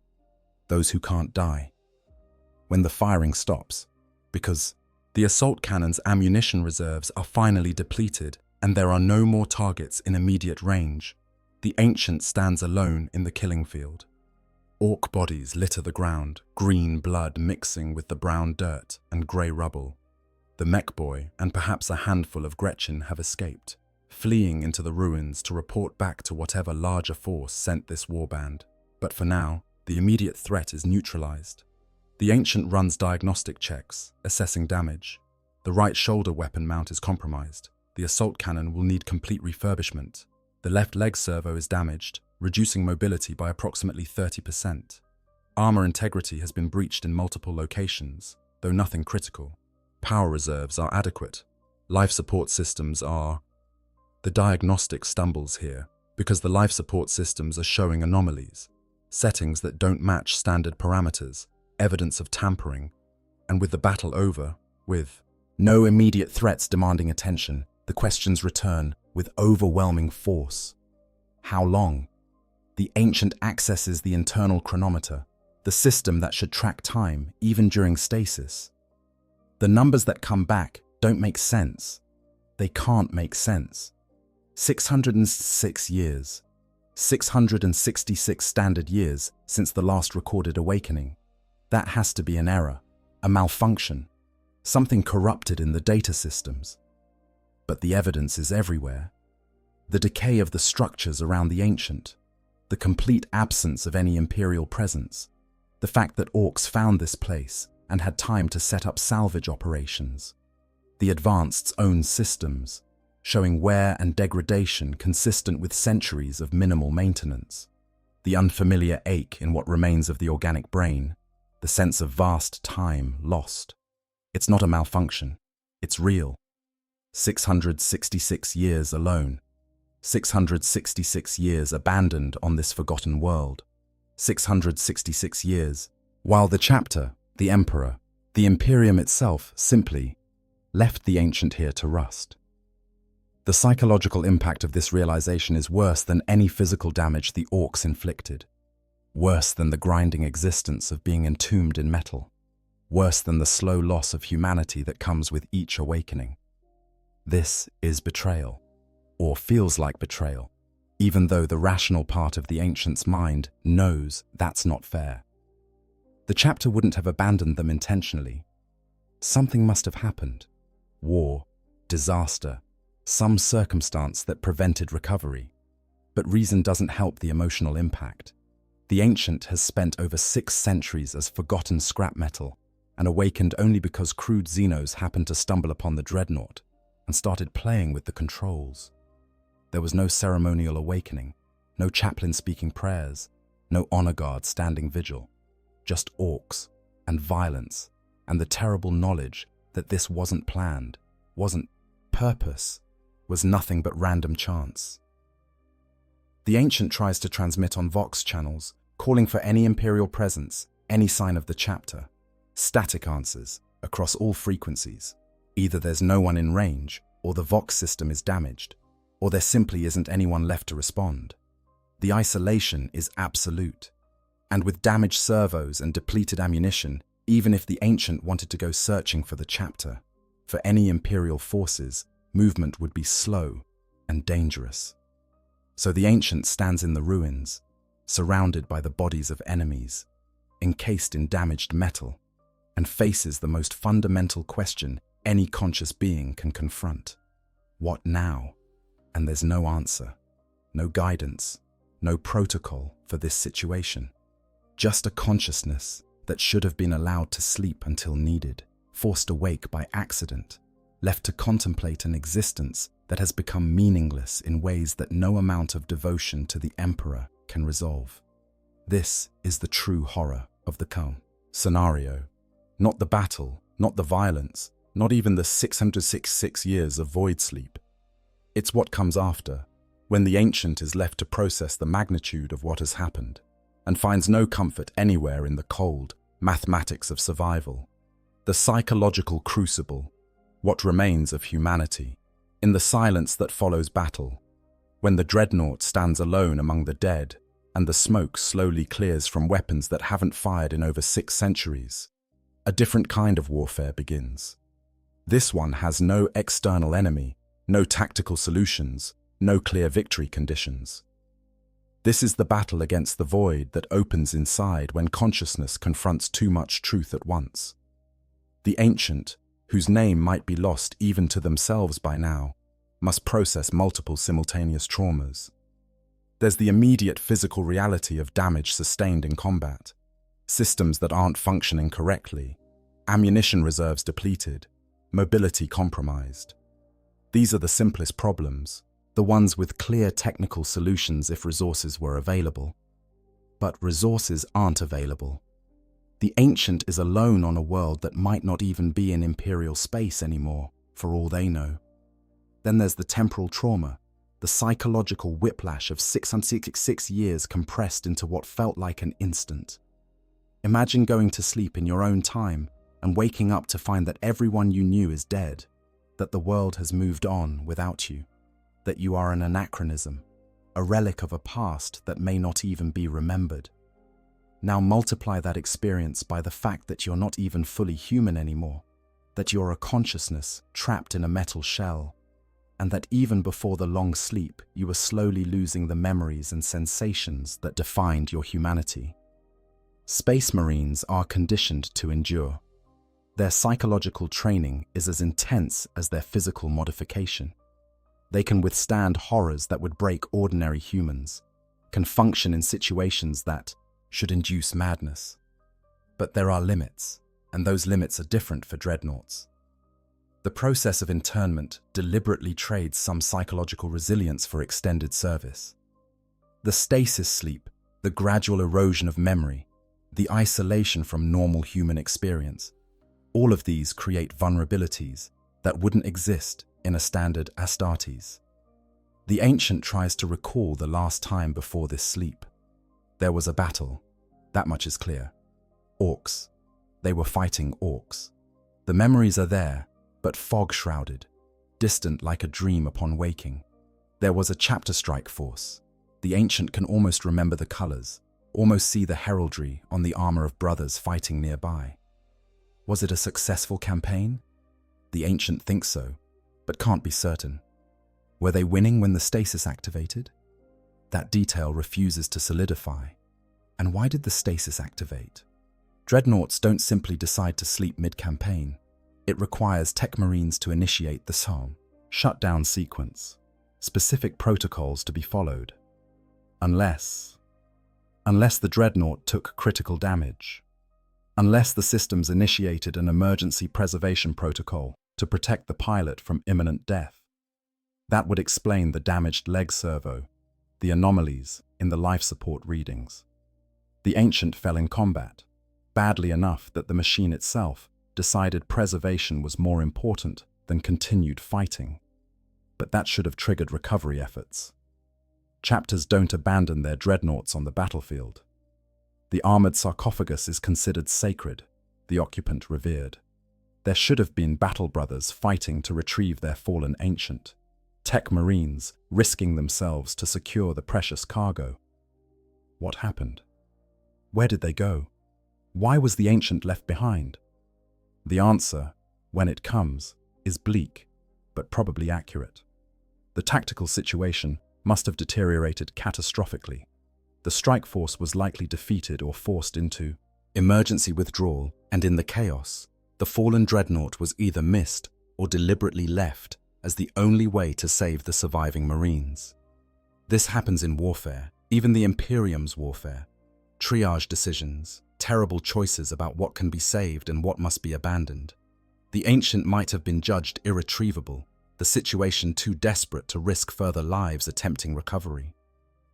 Those who can't die. When the firing stops, because the assault cannon's ammunition reserves are finally depleted and there are no more targets in immediate range, the Ancient stands alone in the killing field. Ork bodies litter the ground, green blood mixing with the brown dirt and grey rubble. The mech boy and perhaps a handful of Gretchen have escaped, fleeing into the ruins to report back to whatever larger force sent this warband. But for now, the immediate threat is neutralized. The Ancient runs diagnostic checks, assessing damage. The right shoulder weapon mount is compromised. The assault cannon will need complete refurbishment. The left leg servo is damaged, reducing mobility by approximately 30%. Armor integrity has been breached in multiple locations, though nothing critical. Power reserves are adequate. Life support systems are... The diagnostic stumbles here, because the life support systems are showing anomalies, settings that don't match standard parameters, evidence of tampering, and with the battle over, with no immediate threats demanding attention, the questions return with overwhelming force. How long? The Ancient accesses the internal chronometer, the system that should track time even during stasis. The numbers that come back don't make sense. They can't make sense. 606 years. 666 standard years since the last recorded awakening. That has to be an error. A malfunction, something corrupted in the data systems. But the evidence is everywhere. The decay of the structures around the ancient, the complete absence of any Imperial presence, the fact that Orks found this place and had time to set up salvage operations, the Advanced's own systems, showing wear and degradation consistent with centuries of minimal maintenance, the unfamiliar ache in what remains of the organic brain, the sense of vast time lost. It's not a malfunction, it's real. 666 years alone. 666 years abandoned on this forgotten world. 666 years, while the chapter, the Emperor, the Imperium itself simply left the ancient here to rust. The psychological impact of this realization is worse than any physical damage the Orks inflicted. Worse than the grinding existence of being entombed in metal. Worse than the slow loss of humanity that comes with each awakening. This is betrayal, or feels like betrayal, even though the rational part of the ancient's mind knows that's not fair. The chapter wouldn't have abandoned them intentionally. Something must have happened. War, disaster, some circumstance that prevented recovery. But reason doesn't help the emotional impact. The ancient has spent over 6 centuries as forgotten scrap metal and awakened only because crude Xenos happened to stumble upon the Dreadnought and started playing with the controls. There was no ceremonial awakening, no chaplain speaking prayers, no honor guard standing vigil, just Orks and violence and the terrible knowledge that this wasn't planned, wasn't purpose, was nothing but random chance. The ancient tries to transmit on Vox channels, calling for any Imperial presence, any sign of the chapter. Static answers across all frequencies. Either there's no one in range, or the Vox system is damaged, or there simply isn't anyone left to respond. The isolation is absolute. And with damaged servos and depleted ammunition, even if the ancient wanted to go searching for the chapter, for any Imperial forces, movement would be slow and dangerous. So the ancient stands in the ruins, surrounded by the bodies of enemies, encased in damaged metal, and faces the most fundamental question any conscious being can confront. What now? And there's no answer, no guidance, no protocol for this situation. Just a consciousness that should have been allowed to sleep until needed, forced awake by accident, left to contemplate an existence that has become meaningless in ways that no amount of devotion to the Emperor can resolve. This is the true horror of the calm scenario. Not the battle, not the violence, not even the 666 years of void sleep. It's what comes after, when the ancient is left to process the magnitude of what has happened, and finds no comfort anywhere in the cold mathematics of survival. The psychological crucible, what remains of humanity, in the silence that follows battle, when the Dreadnought stands alone among the dead and the smoke slowly clears from weapons that haven't fired in over 6 centuries. A different kind of warfare begins. This one has no external enemy, no tactical solutions, no clear victory conditions. This is the battle against the void that opens inside when consciousness confronts too much truth at once. The ancient, whose name might be lost even to themselves by now, must process multiple simultaneous traumas. There's the immediate physical reality of damage sustained in combat, systems that aren't functioning correctly, ammunition reserves depleted, mobility compromised. These are the simplest problems, the ones with clear technical solutions if resources were available. But resources aren't available. The ancient is alone on a world that might not even be in Imperial space anymore, for all they know. Then there's the temporal trauma, the psychological whiplash of 666 years compressed into what felt like an instant. Imagine going to sleep in your own time and waking up to find that everyone you knew is dead, that the world has moved on without you, that you are an anachronism, a relic of a past that may not even be remembered. Now multiply that experience by the fact that you're not even fully human anymore, that you're a consciousness trapped in a metal shell, and that even before the long sleep, you were slowly losing the memories and sensations that defined your humanity. Space Marines are conditioned to endure. Their psychological training is as intense as their physical modification. They can withstand horrors that would break ordinary humans, can function in situations that should induce madness. But there are limits, and those limits are different for dreadnoughts. The process of internment deliberately trades some psychological resilience for extended service. The stasis sleep, the gradual erosion of memory, the isolation from normal human experience, all of these create vulnerabilities that wouldn't exist in a standard Astartes. The Ancient tries to recall the last time before this sleep. There was a battle, that much is clear. Orks. They were fighting orcs. The memories are there, but fog-shrouded, distant like a dream upon waking. There was a chapter strike force. The Ancient can almost remember the colors, almost see the heraldry on the armor of brothers fighting nearby. Was it a successful campaign? The Ancient thinks so, but can't be certain. Were they winning when the stasis activated? That detail refuses to solidify. And why did the stasis activate? Dreadnoughts don't simply decide to sleep mid-campaign. It requires tech marines to initiate the shutdown sequence, specific protocols to be followed. Unless the Dreadnought took critical damage. Unless the systems initiated an emergency preservation protocol to protect the pilot from imminent death. That would explain the damaged leg servo, the anomalies in the life support readings. The Ancient fell in combat, badly enough that the machine itself decided preservation was more important than continued fighting. But that should have triggered recovery efforts. Chapters don't abandon their dreadnoughts on the battlefield. The armored sarcophagus is considered sacred, the occupant revered. There should have been battle brothers fighting to retrieve their fallen Ancient, tech marines risking themselves to secure the precious cargo. What happened? Where did they go? Why was the Ancient left behind? The answer, when it comes, is bleak, but probably accurate. The tactical situation must have deteriorated catastrophically. The strike force was likely defeated or forced into emergency withdrawal, and in the chaos, the fallen dreadnought was either missed or deliberately left as the only way to save the surviving Marines. This happens in warfare, even the Imperium's warfare. Triage decisions, terrible choices about what can be saved and what must be abandoned. The Ancient might have been judged irretrievable, the situation too desperate to risk further lives attempting recovery.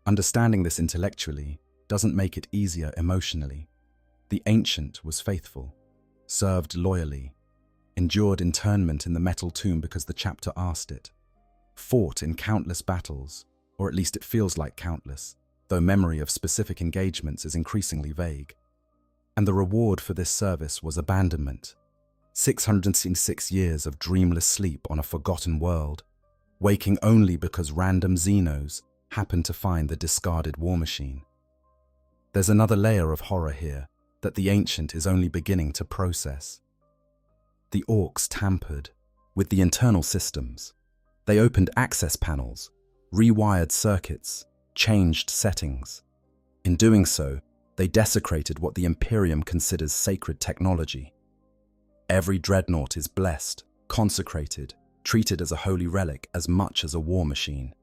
Understanding this intellectually doesn't make it easier emotionally. The Ancient was faithful, served loyally, endured internment in the metal tomb because the chapter asked it, fought in countless battles, or at least it feels like countless, though memory of specific engagements is increasingly vague. And the reward for this service was abandonment. 666 years of dreamless sleep on a forgotten world, waking only because random Xenos happened to find the discarded war machine. There's another layer of horror here that the Ancient is only beginning to process. The Orks tampered with the internal systems. They opened access panels, rewired circuits, changed settings. In doing so, they desecrated what the Imperium considers sacred technology. Every dreadnought is blessed, consecrated, treated as a holy relic as much as a war machine.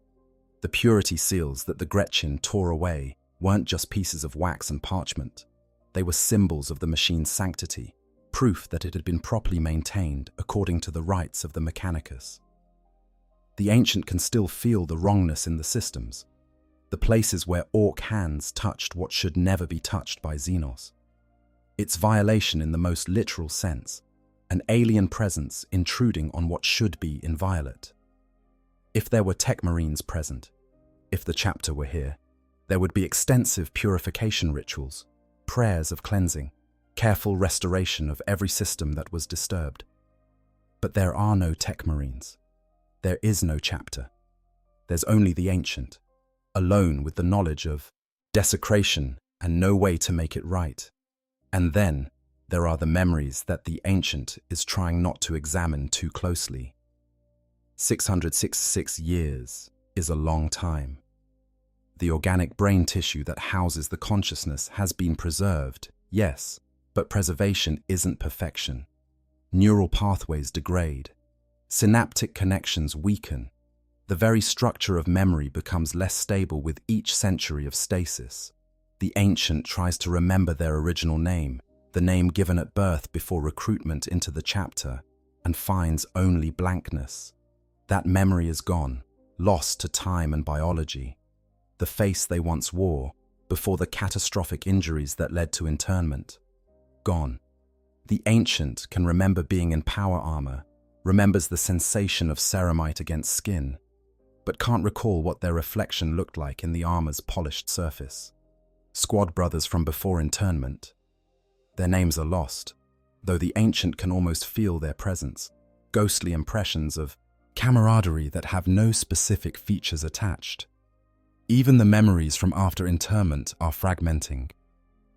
The purity seals that the Gretchen tore away weren't just pieces of wax and parchment. They were symbols of the machine's sanctity, proof that it had been properly maintained according to the rites of the Mechanicus. The Ancient can still feel the wrongness in the systems, the places where Ork hands touched what should never be touched by Xenos. It's violation in the most literal sense, an alien presence intruding on what should be inviolate. If there were tech marines present, if the chapter were here, there would be extensive purification rituals, prayers of cleansing, careful restoration of every system that was disturbed. But there are no tech marines. There is no chapter. There's only the Ancient, alone with the knowledge of desecration and no way to make it right. And then there are the memories that the Ancient is trying not to examine too closely. 666 years is a long time. The organic brain tissue that houses the consciousness has been preserved, yes, but preservation isn't perfection. neural pathways degrade, synaptic connections weaken. The very structure of memory becomes less stable with each century of stasis. The ancient tries to remember their original name, the name given at birth before recruitment into the chapter, and finds only blankness. That memory is gone, lost to time and biology. The face they once wore, before the catastrophic injuries that led to internment, gone. The ancient can remember being in power armor, remembers the sensation of ceramite against skin, but can't recall what their reflection looked like in the armor's polished surface. Squad brothers from before internment. Their names are lost, though the ancient can almost feel their presence, ghostly impressions of camaraderie that have no specific features attached. Even the memories from after interment are fragmenting.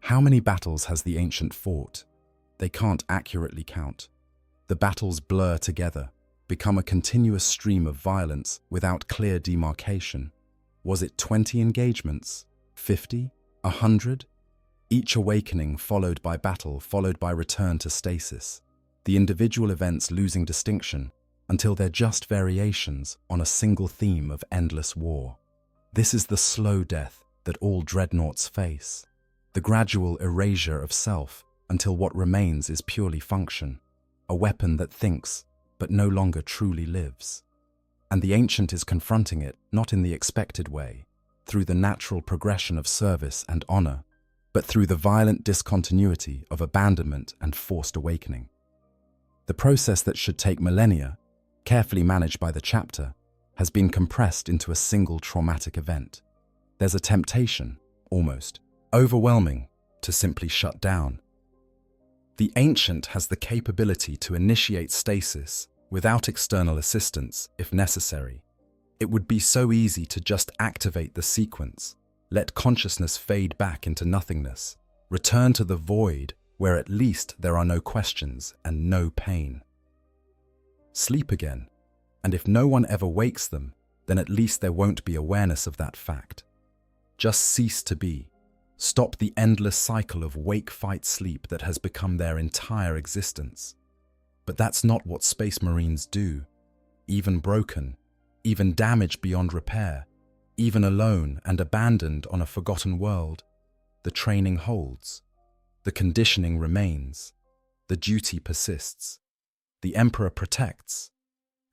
How many battles has the ancient fought? They can't accurately count. The battles blur together, become a continuous stream of violence without clear demarcation. Was it 20 engagements? 50? 100? Each awakening followed by battle, followed by return to stasis. The individual events losing distinction until they're just variations on a single theme of endless war. This is the slow death that all dreadnoughts face. The gradual erasure of self until what remains is purely function, a weapon that thinks but no longer truly lives. And the ancient is confronting it not in the expected way, through the natural progression of service and honor, but through the violent discontinuity of abandonment and forced awakening. The process that should take millennia, carefully managed by the chapter, has been compressed into a single traumatic event. There's a temptation, almost overwhelming, to simply shut down. The ancient has the capability to initiate stasis without external assistance if necessary. It would be so easy to just activate the sequence, let consciousness fade back into nothingness, return to the void where at least there are no questions and no pain. Sleep again, and if no one ever wakes them, then at least there won't be awareness of that fact. Just cease to be. Stop the endless cycle of wake-fight-sleep that has become their entire existence. But that's not what Space Marines do. Even broken, even damaged beyond repair, even alone and abandoned on a forgotten world, the training holds. The conditioning remains. The duty persists. The Emperor protects.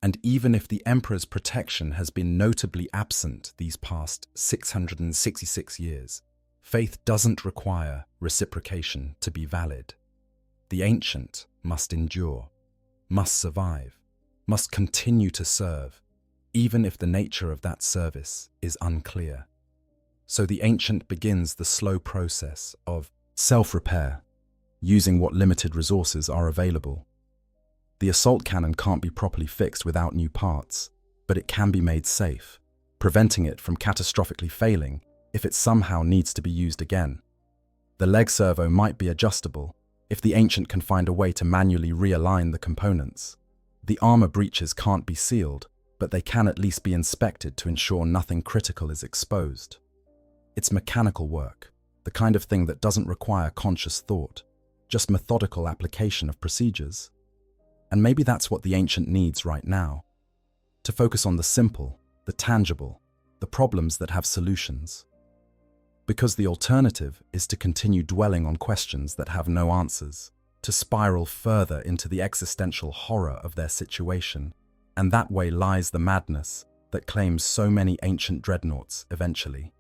And even if the Emperor's protection has been notably absent these past 666 years, faith doesn't require reciprocation to be valid. The ancient must endure, must survive, must continue to serve, even if the nature of that service is unclear. So the ancient begins the slow process of self-repair, using what limited resources are available. The assault cannon can't be properly fixed without new parts, but it can be made safe, preventing it from catastrophically failing if it somehow needs to be used again. The leg servo might be adjustable if the ancient can find a way to manually realign the components. The armor breaches can't be sealed, but they can at least be inspected to ensure nothing critical is exposed. It's mechanical work, the kind of thing that doesn't require conscious thought, just methodical application of procedures. And maybe that's what the ancient needs right now, to focus on the simple, the tangible, the problems that have solutions. Because the alternative is to continue dwelling on questions that have no answers, to spiral further into the existential horror of their situation, and that way lies the madness that claims so many ancient dreadnoughts eventually.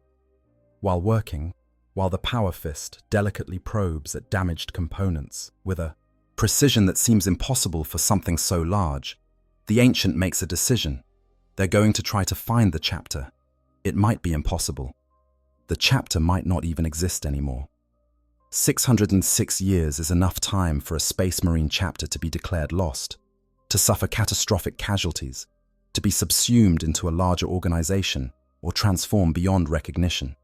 While working, while the power fist delicately probes at damaged components with a precision that seems impossible for something so large, the ancient makes a decision. They're going to try to find the chapter. It might be impossible. The chapter might not even exist anymore. 606 years is enough time for a Space Marine chapter to be declared lost, to suffer catastrophic casualties, to be subsumed into a larger organization or transform beyond recognition.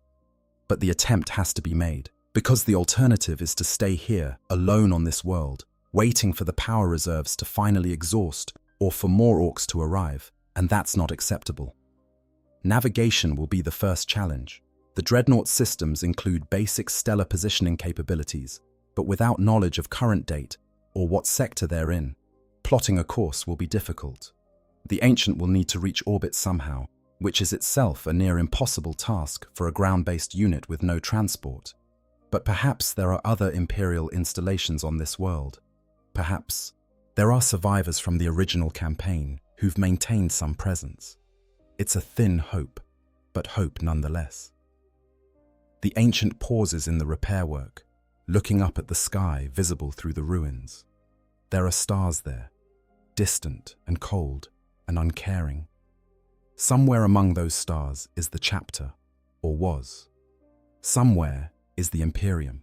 But the attempt has to be made, because the alternative is to stay here, alone on this world, waiting for the power reserves to finally exhaust or for more Orks to arrive, and that's not acceptable. Navigation will be the first challenge. The Dreadnought systems include basic stellar positioning capabilities, but without knowledge of current date or what sector they're in, Plotting a course will be difficult. The Ancient will need to reach orbit somehow, which is itself a near impossible task for a ground-based unit with no transport. But perhaps there are other Imperial installations on this world. Perhaps there are survivors from the original campaign who've maintained some presence. It's a thin hope, but hope nonetheless. The Ancient pauses in the repair work, looking up at the sky visible through the ruins. There are stars there, distant and cold and uncaring. Somewhere among those stars is the chapter, or was. Somewhere is the Imperium,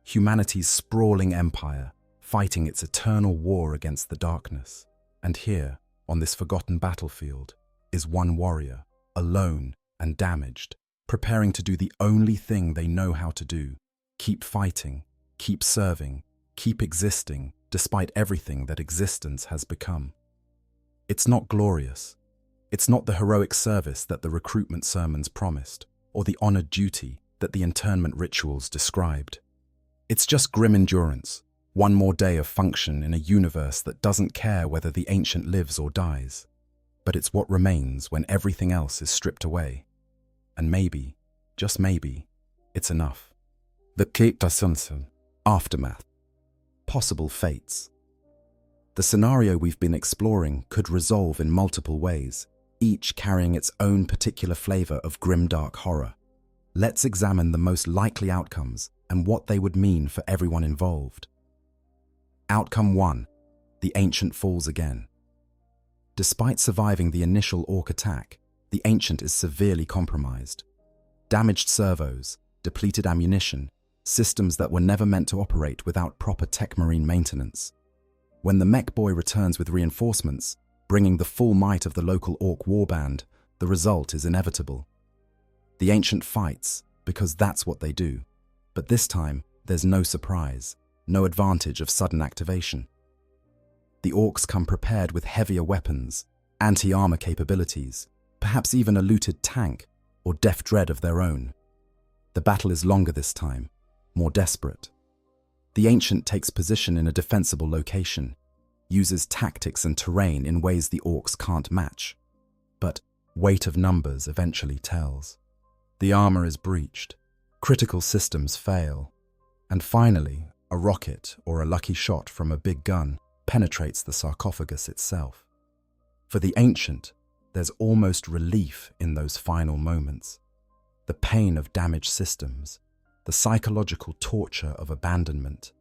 humanity's sprawling empire, fighting its eternal war against the darkness. And here, on this forgotten battlefield, is one warrior, alone and damaged, preparing to do the only thing they know how to do: keep fighting, keep serving, keep existing, despite everything that existence has become. It's not glorious. It's not the heroic service that the recruitment sermons promised, or the honored duty that the internment rituals described. It's just grim endurance, one more day of function in a universe that doesn't care whether the Ancient lives or dies. But it's what remains when everything else is stripped away. And maybe, just maybe, it's enough. The aftermath. Possible fates. The scenario we've been exploring could resolve in multiple ways, each carrying its own particular flavor of grimdark horror. Let's examine the most likely outcomes and what they would mean for everyone involved. Outcome 1. The Ancient falls again. Despite surviving the initial Ork attack, the Ancient is severely compromised. Damaged servos, depleted ammunition, systems that were never meant to operate without proper tech marine maintenance. When the mech boy returns with reinforcements, bringing the full might of the local Ork warband, the result is inevitable. The Ancient fights, because that's what they do. But this time, there's no surprise, no advantage of sudden activation. The Orks come prepared with heavier weapons, anti-armor capabilities, perhaps even a looted tank or deft dread of their own. The battle is longer this time, more desperate. The Ancient takes position in a defensible location, uses tactics and terrain in ways the Orks can't match. But weight of numbers eventually tells. The armor is breached, critical systems fail, and finally, a rocket or a lucky shot from a big gun penetrates the sarcophagus itself. For the Ancient, there's almost relief in those final moments. The pain of damaged systems, the psychological torture of abandonment,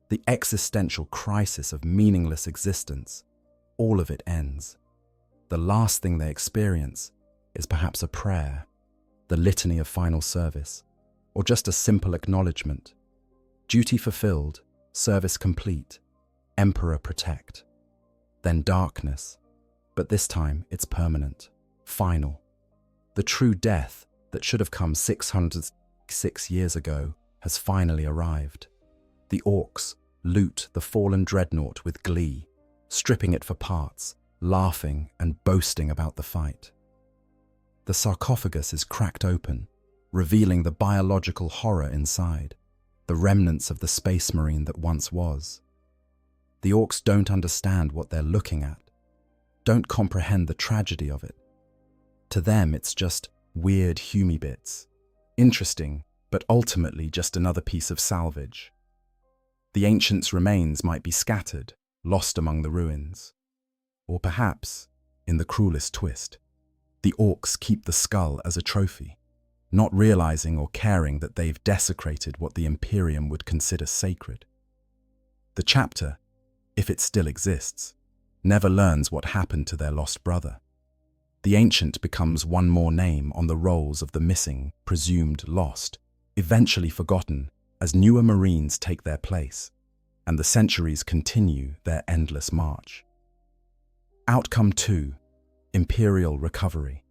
the existential crisis of meaningless existence, all of it ends. The last thing they experience is perhaps a prayer, the litany of final service, or just a simple acknowledgement. Duty fulfilled, service complete, Emperor protect. Then darkness, but this time it's permanent, final. The true death that should have come 606 years ago has finally arrived. The Orks loot the fallen Dreadnought with glee, stripping it for parts, laughing and boasting about the fight. The sarcophagus is cracked open, revealing the biological horror inside, the remnants of the space marine that once was. The Orks don't understand what they're looking at, don't comprehend the tragedy of it. To them, it's just weird hummy bits, interesting, but ultimately just another piece of salvage. The Ancient's remains might be scattered, lost among the ruins. Or perhaps, in the cruelest twist, the Orks keep the skull as a trophy, not realizing or caring that they've desecrated what the Imperium would consider sacred. The chapter, if it still exists, never learns what happened to their lost brother. The Ancient becomes one more name on the rolls of the missing, presumed lost, eventually forgotten as newer Marines take their place, and the centuries continue their endless march. Outcome 2. Imperial recovery.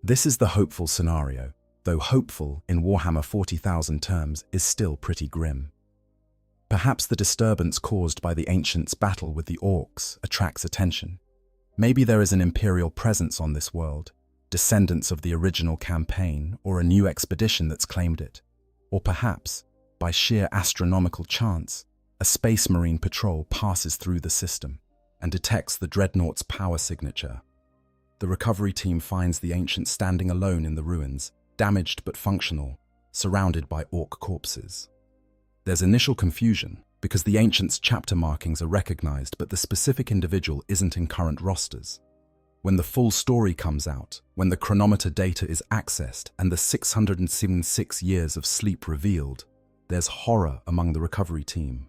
This is the hopeful scenario, though hopeful in Warhammer 40,000 terms is still pretty grim. Perhaps the disturbance caused by the Ancients' battle with the Orks attracts attention. Maybe there is an Imperial presence on this world, descendants of the original campaign or a new expedition that's claimed it. Or perhaps, by sheer astronomical chance, a space marine patrol passes through the system. and detects the Dreadnought's power signature. The recovery team finds the Ancient standing alone in the ruins, damaged but functional, surrounded by Ork corpses. There's initial confusion because the Ancient's chapter markings are recognized, but the specific individual isn't in current rosters. When the full story comes out, when the chronometer data is accessed and the 676 years of sleep revealed, there's horror among the recovery team.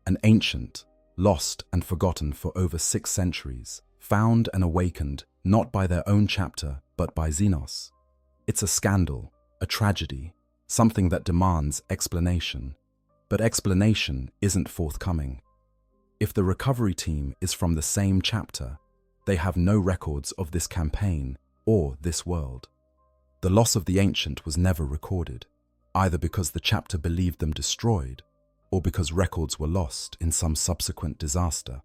An Ancient, lost and forgotten for over 6 centuries, found and awakened not by their own chapter, but by Xenos. It's a scandal, a tragedy, something that demands explanation. But explanation isn't forthcoming. If the recovery team is from the same chapter, they have no records of this campaign or this world. The loss of the Ancient was never recorded, either because the chapter believed them destroyed or because records were lost in some subsequent disaster.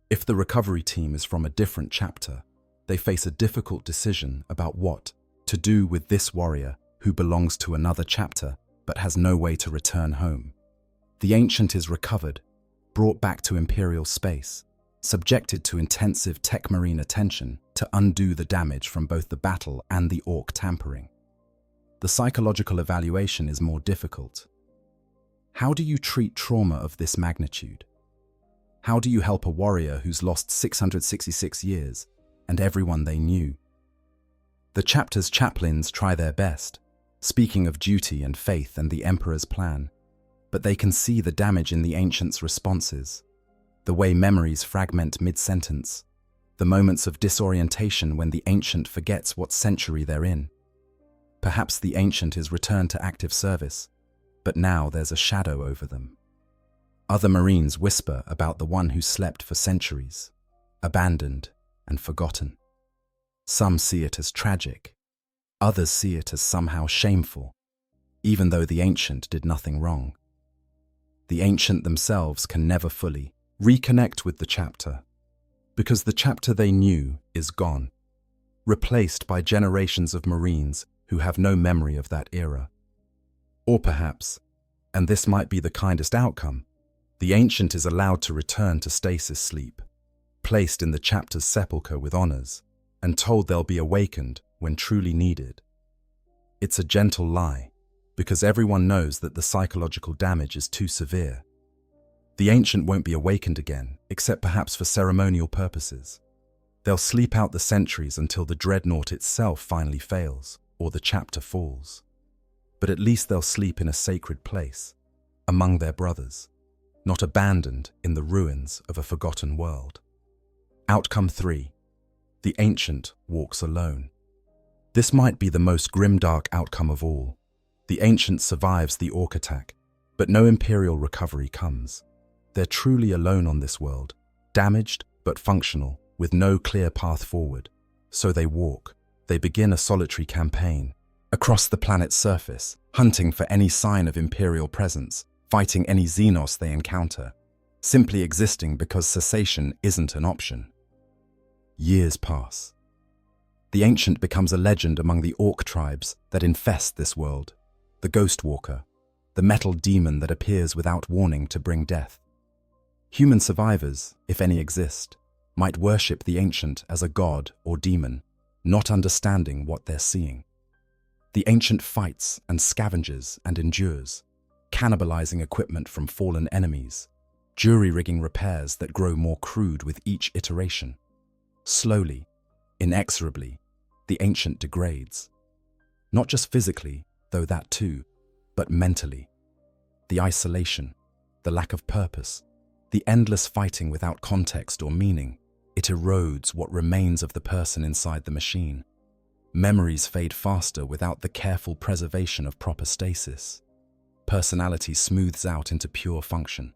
If the recovery team is from a different chapter, they face a difficult decision about what to do with this warrior who belongs to another chapter but has no way to return home. The Ancient is recovered, brought back to Imperial space, subjected to intensive tech marine attention to undo the damage from both the battle and the Ork tampering. The psychological evaluation is more difficult. How do you treat trauma of this magnitude? How do you help a warrior who's lost 666 years and everyone they knew? The chapter's chaplains try their best, speaking of duty and faith and the Emperor's plan, but they can see the damage in the Ancient's responses, the way memories fragment mid-sentence, the moments of disorientation when the Ancient forgets what century they're in. Perhaps the Ancient is returned to active service, but now there's a shadow over them. Other Marines whisper about the one who slept for centuries, abandoned and forgotten. Some see it as tragic, others see it as somehow shameful, even though the Ancient did nothing wrong. The Ancient themselves can never fully reconnect with the chapter, because the chapter they knew is gone, replaced by generations of Marines who have no memory of that era. Or perhaps, and this might be the kindest outcome, the Ancient is allowed to return to stasis sleep, placed in the chapter's sepulchre with honors, and told they'll be awakened when truly needed. It's a gentle lie, because everyone knows that the psychological damage is too severe. The Ancient won't be awakened again, except perhaps for ceremonial purposes. They'll sleep out the centuries until the Dreadnought itself finally fails, or the chapter falls. But at least they'll sleep in a sacred place, among their brothers, not abandoned in the ruins of a forgotten world. Outcome 3. The Ancient walks alone. This might be the most grimdark outcome of all. The Ancient survives the Ork attack, but no Imperial recovery comes. They're truly alone on this world, damaged but functional, with no clear path forward. So they walk. They begin a solitary campaign, across the planet's surface, hunting for any sign of Imperial presence, fighting any Xenos they encounter, simply existing because cessation isn't an option. Years pass. The Ancient becomes a legend among the Ork tribes that infest this world, the Ghost Walker, the metal demon that appears without warning to bring death. Human survivors, if any exist, might worship the Ancient as a god or demon, not understanding what they're seeing. The Ancient fights and scavenges and endures, cannibalizing equipment from fallen enemies, jury-rigging repairs that grow more crude with each iteration. Slowly, inexorably, the Ancient degrades. Not just physically, though that too, but mentally. The isolation, the lack of purpose, the endless fighting without context or meaning, it erodes what remains of the person inside the machine. Memories fade faster without the careful preservation of proper stasis. Personality smooths out into pure function.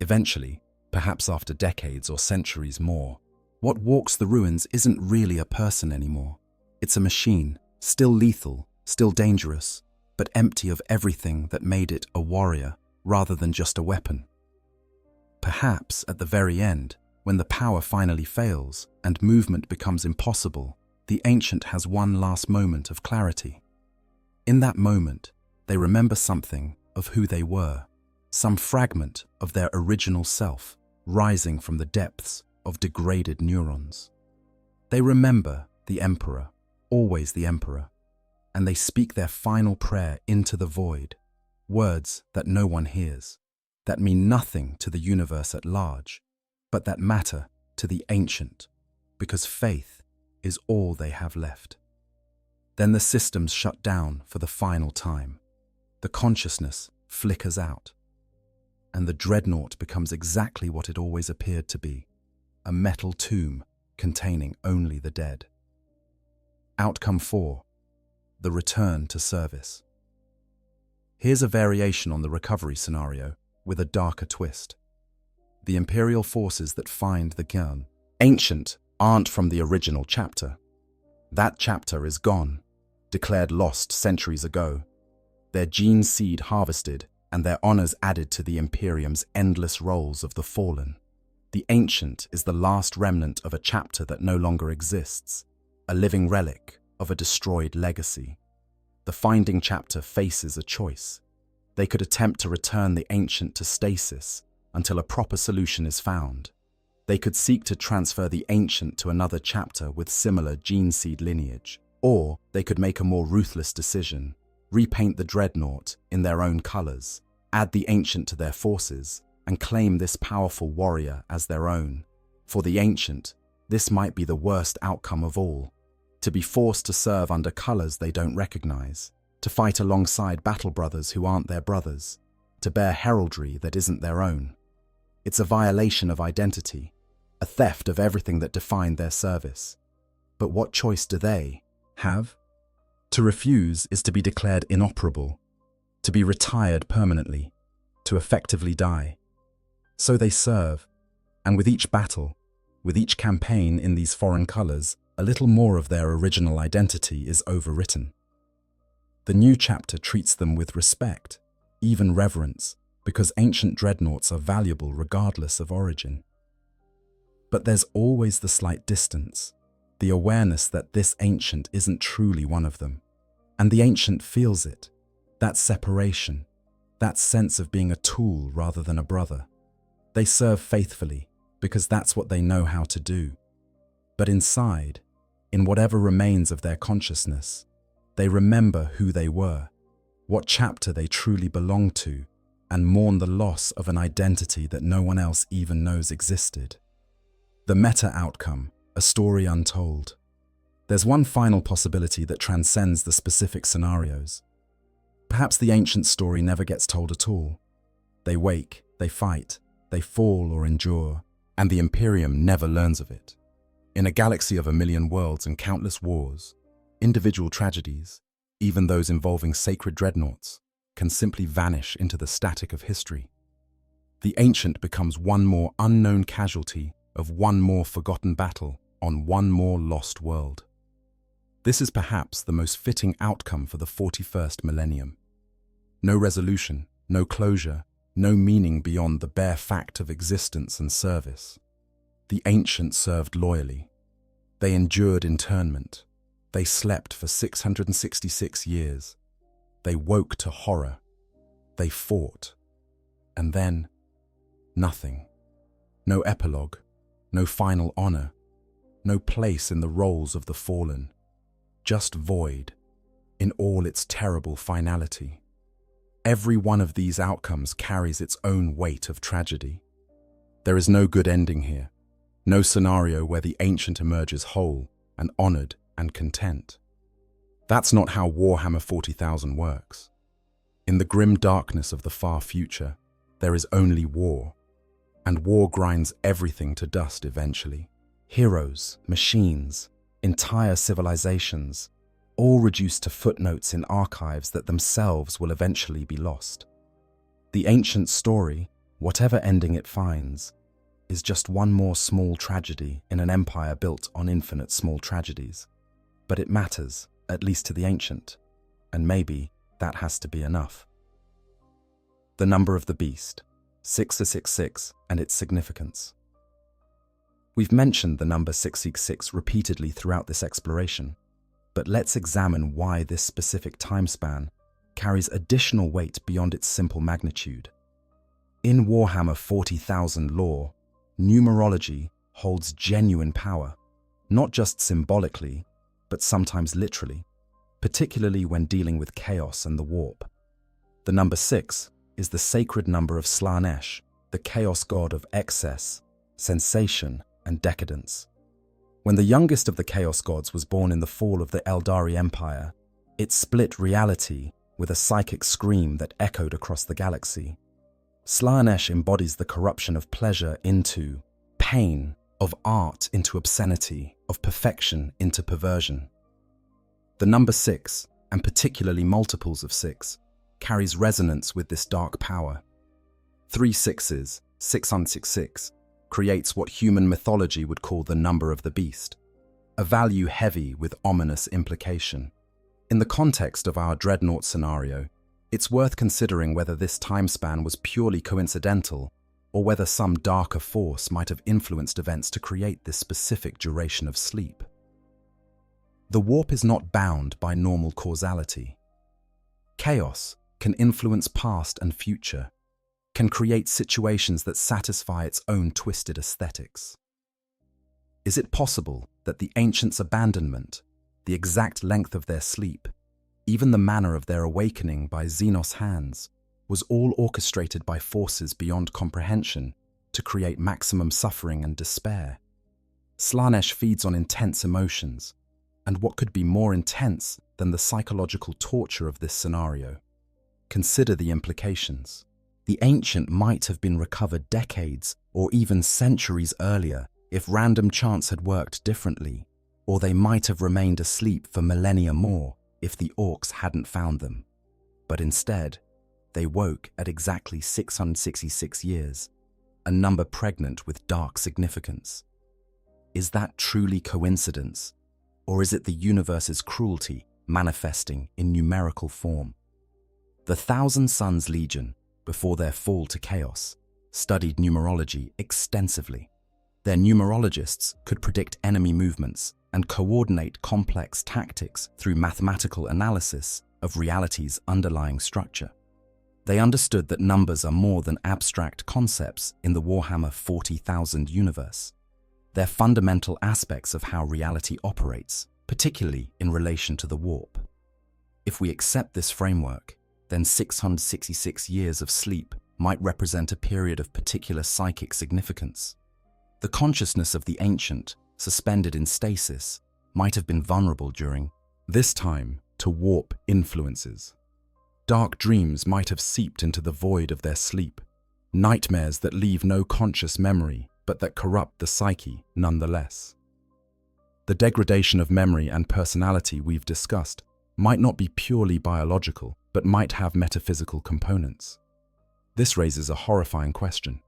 Eventually, perhaps after decades or centuries more, what walks the ruins isn't really a person anymore. It's a machine, still lethal, still dangerous, but empty of everything that made it a warrior rather than just a weapon. Perhaps at the very end, when the power finally fails and movement becomes impossible, the Ancient has one last moment of clarity. In that moment, they remember something of who they were, some fragment of their original self rising from the depths of degraded neurons. They remember the Emperor, always the Emperor, and they speak their final prayer into the void, words that no one hears, that mean nothing to the universe at large, but that matter to the ancient, because faith is all they have left. Then the systems shut down for the final time. The consciousness flickers out, and the Dreadnought becomes exactly what it always appeared to be, a metal tomb containing only the dead. Outcome 4. The return to service. Here's a variation on the recovery scenario with a darker twist. The Imperial forces that find the cairn, ancient, aren't from the original chapter. That chapter is gone, declared lost centuries ago. Their gene seed harvested and their honors added to the Imperium's endless rolls of the fallen. The ancient is the last remnant of a chapter that no longer exists, a living relic of a destroyed legacy. The finding chapter faces a choice. They could attempt to return the ancient to stasis until a proper solution is found. They could seek to transfer the ancient to another chapter with similar gene seed lineage. Or they could make a more ruthless decision, repaint the Dreadnought in their own colors, add the ancient to their forces, and claim this powerful warrior as their own. For the ancient, this might be the worst outcome of all. To be forced to serve under colors they don't recognize, to fight alongside battle brothers who aren't their brothers, to bear heraldry that isn't their own. It's a violation of identity, a theft of everything that defined their service. But what choice do they have? To refuse is to be declared inoperable, to be retired permanently, to effectively die. So they serve, and with each battle, with each campaign in these foreign colors, a little more of their original identity is overwritten. The new chapter treats them with respect, even reverence, because ancient dreadnoughts are valuable regardless of origin. But there's always the slight distance, the awareness that this ancient isn't truly one of them. And the ancient feels it, that separation, that sense of being a tool rather than a brother. They serve faithfully because that's what they know how to do. But inside, in whatever remains of their consciousness, they remember who they were, what chapter they truly belonged to, and mourn the loss of an identity that no one else even knows existed. The meta outcome, a story untold. There's one final possibility that transcends the specific scenarios. Perhaps the ancient story never gets told at all. They wake, they fight, they fall or endure, and the Imperium never learns of it. In a galaxy of 1,000,000 worlds and countless wars, individual tragedies, even those involving sacred dreadnoughts, can simply vanish into the static of history. The ancient becomes one more unknown casualty of one more forgotten battle on one more lost world. This is perhaps the most fitting outcome for the 41st millennium. No resolution, no closure, no meaning beyond the bare fact of existence and service. The ancient served loyally. They endured internment. They slept for 666 years. They woke to horror. They fought. And then, nothing. No epilogue, no final honor, no place in the rolls of the fallen. Just void, in all its terrible finality. Every one of these outcomes carries its own weight of tragedy. There is no good ending here, no scenario where the ancient emerges whole and honored and content. That's not how Warhammer 40,000 works. In the grim darkness of the far future, there is only war, and war grinds everything to dust eventually. Heroes, machines, entire civilizations, all reduced to footnotes in archives that themselves will eventually be lost. The ancient story, whatever ending it finds, is just one more small tragedy in an empire built on infinite small tragedies. But it matters, at least to the ancient, and maybe that has to be enough. The number of the beast, 666, and its significance. We've mentioned the number 666 repeatedly throughout this exploration, but let's examine why this specific time span carries additional weight beyond its simple magnitude. In Warhammer 40,000 lore, numerology holds genuine power, not just symbolically, but sometimes literally, particularly when dealing with chaos and the warp. The number 6 is the sacred number of Slaanesh, the chaos god of excess, sensation, and decadence. When the youngest of the chaos gods was born in the fall of the Eldari Empire, it split reality with a psychic scream that echoed across the galaxy. Slaanesh embodies the corruption of pleasure into pain, of art into obscenity, of perfection into perversion. The number 6, and particularly multiples of 6, carries resonance with this dark power. 3 6s, 666, creates what human mythology would call the number of the beast, a value heavy with ominous implication. In the context of our Dreadnought scenario, it's worth considering whether this time span was purely coincidental or whether some darker force might have influenced events to create this specific duration of sleep. The warp is not bound by normal causality. Chaos can influence past and future, can create situations that satisfy its own twisted aesthetics. Is it possible that the ancients' abandonment, the exact length of their sleep, even the manner of their awakening by Xenos hands, was all orchestrated by forces beyond comprehension to create maximum suffering and despair? Slaanesh feeds on intense emotions, and what could be more intense than the psychological torture of this scenario? Consider the implications. The ancient might have been recovered decades or even centuries earlier if random chance had worked differently, or they might have remained asleep for millennia more if the Orks hadn't found them. But instead, they woke at exactly 666 years, a number pregnant with dark significance. Is that truly coincidence, or is it the universe's cruelty manifesting in numerical form? The Thousand Suns Legion, before their fall to chaos, studied numerology extensively. Their numerologists could predict enemy movements and coordinate complex tactics through mathematical analysis of reality's underlying structure. They understood that numbers are more than abstract concepts in the Warhammer 40,000 universe. They're fundamental aspects of how reality operates, particularly in relation to the warp. If we accept this framework, then 666 years of sleep might represent a period of particular psychic significance. The consciousness of the ancient, suspended in stasis, might have been vulnerable during this time to warp influences. Dark dreams might have seeped into the void of their sleep, nightmares that leave no conscious memory but that corrupt the psyche nonetheless. The degradation of memory and personality we've discussed might not be purely biological, but might have metaphysical components. This raises a horrifying question.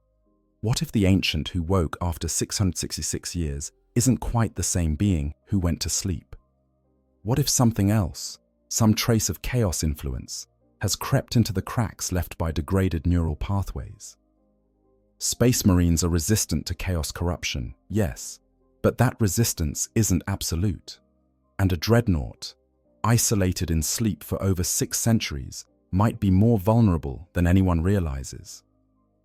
What if the ancient who woke after 666 years isn't quite the same being who went to sleep? What if something else, some trace of chaos influence, has crept into the cracks left by degraded neural pathways? Space Marines are resistant to chaos corruption, yes, but that resistance isn't absolute. And a Dreadnought, isolated in sleep for over 6 centuries, might be more vulnerable than anyone realizes.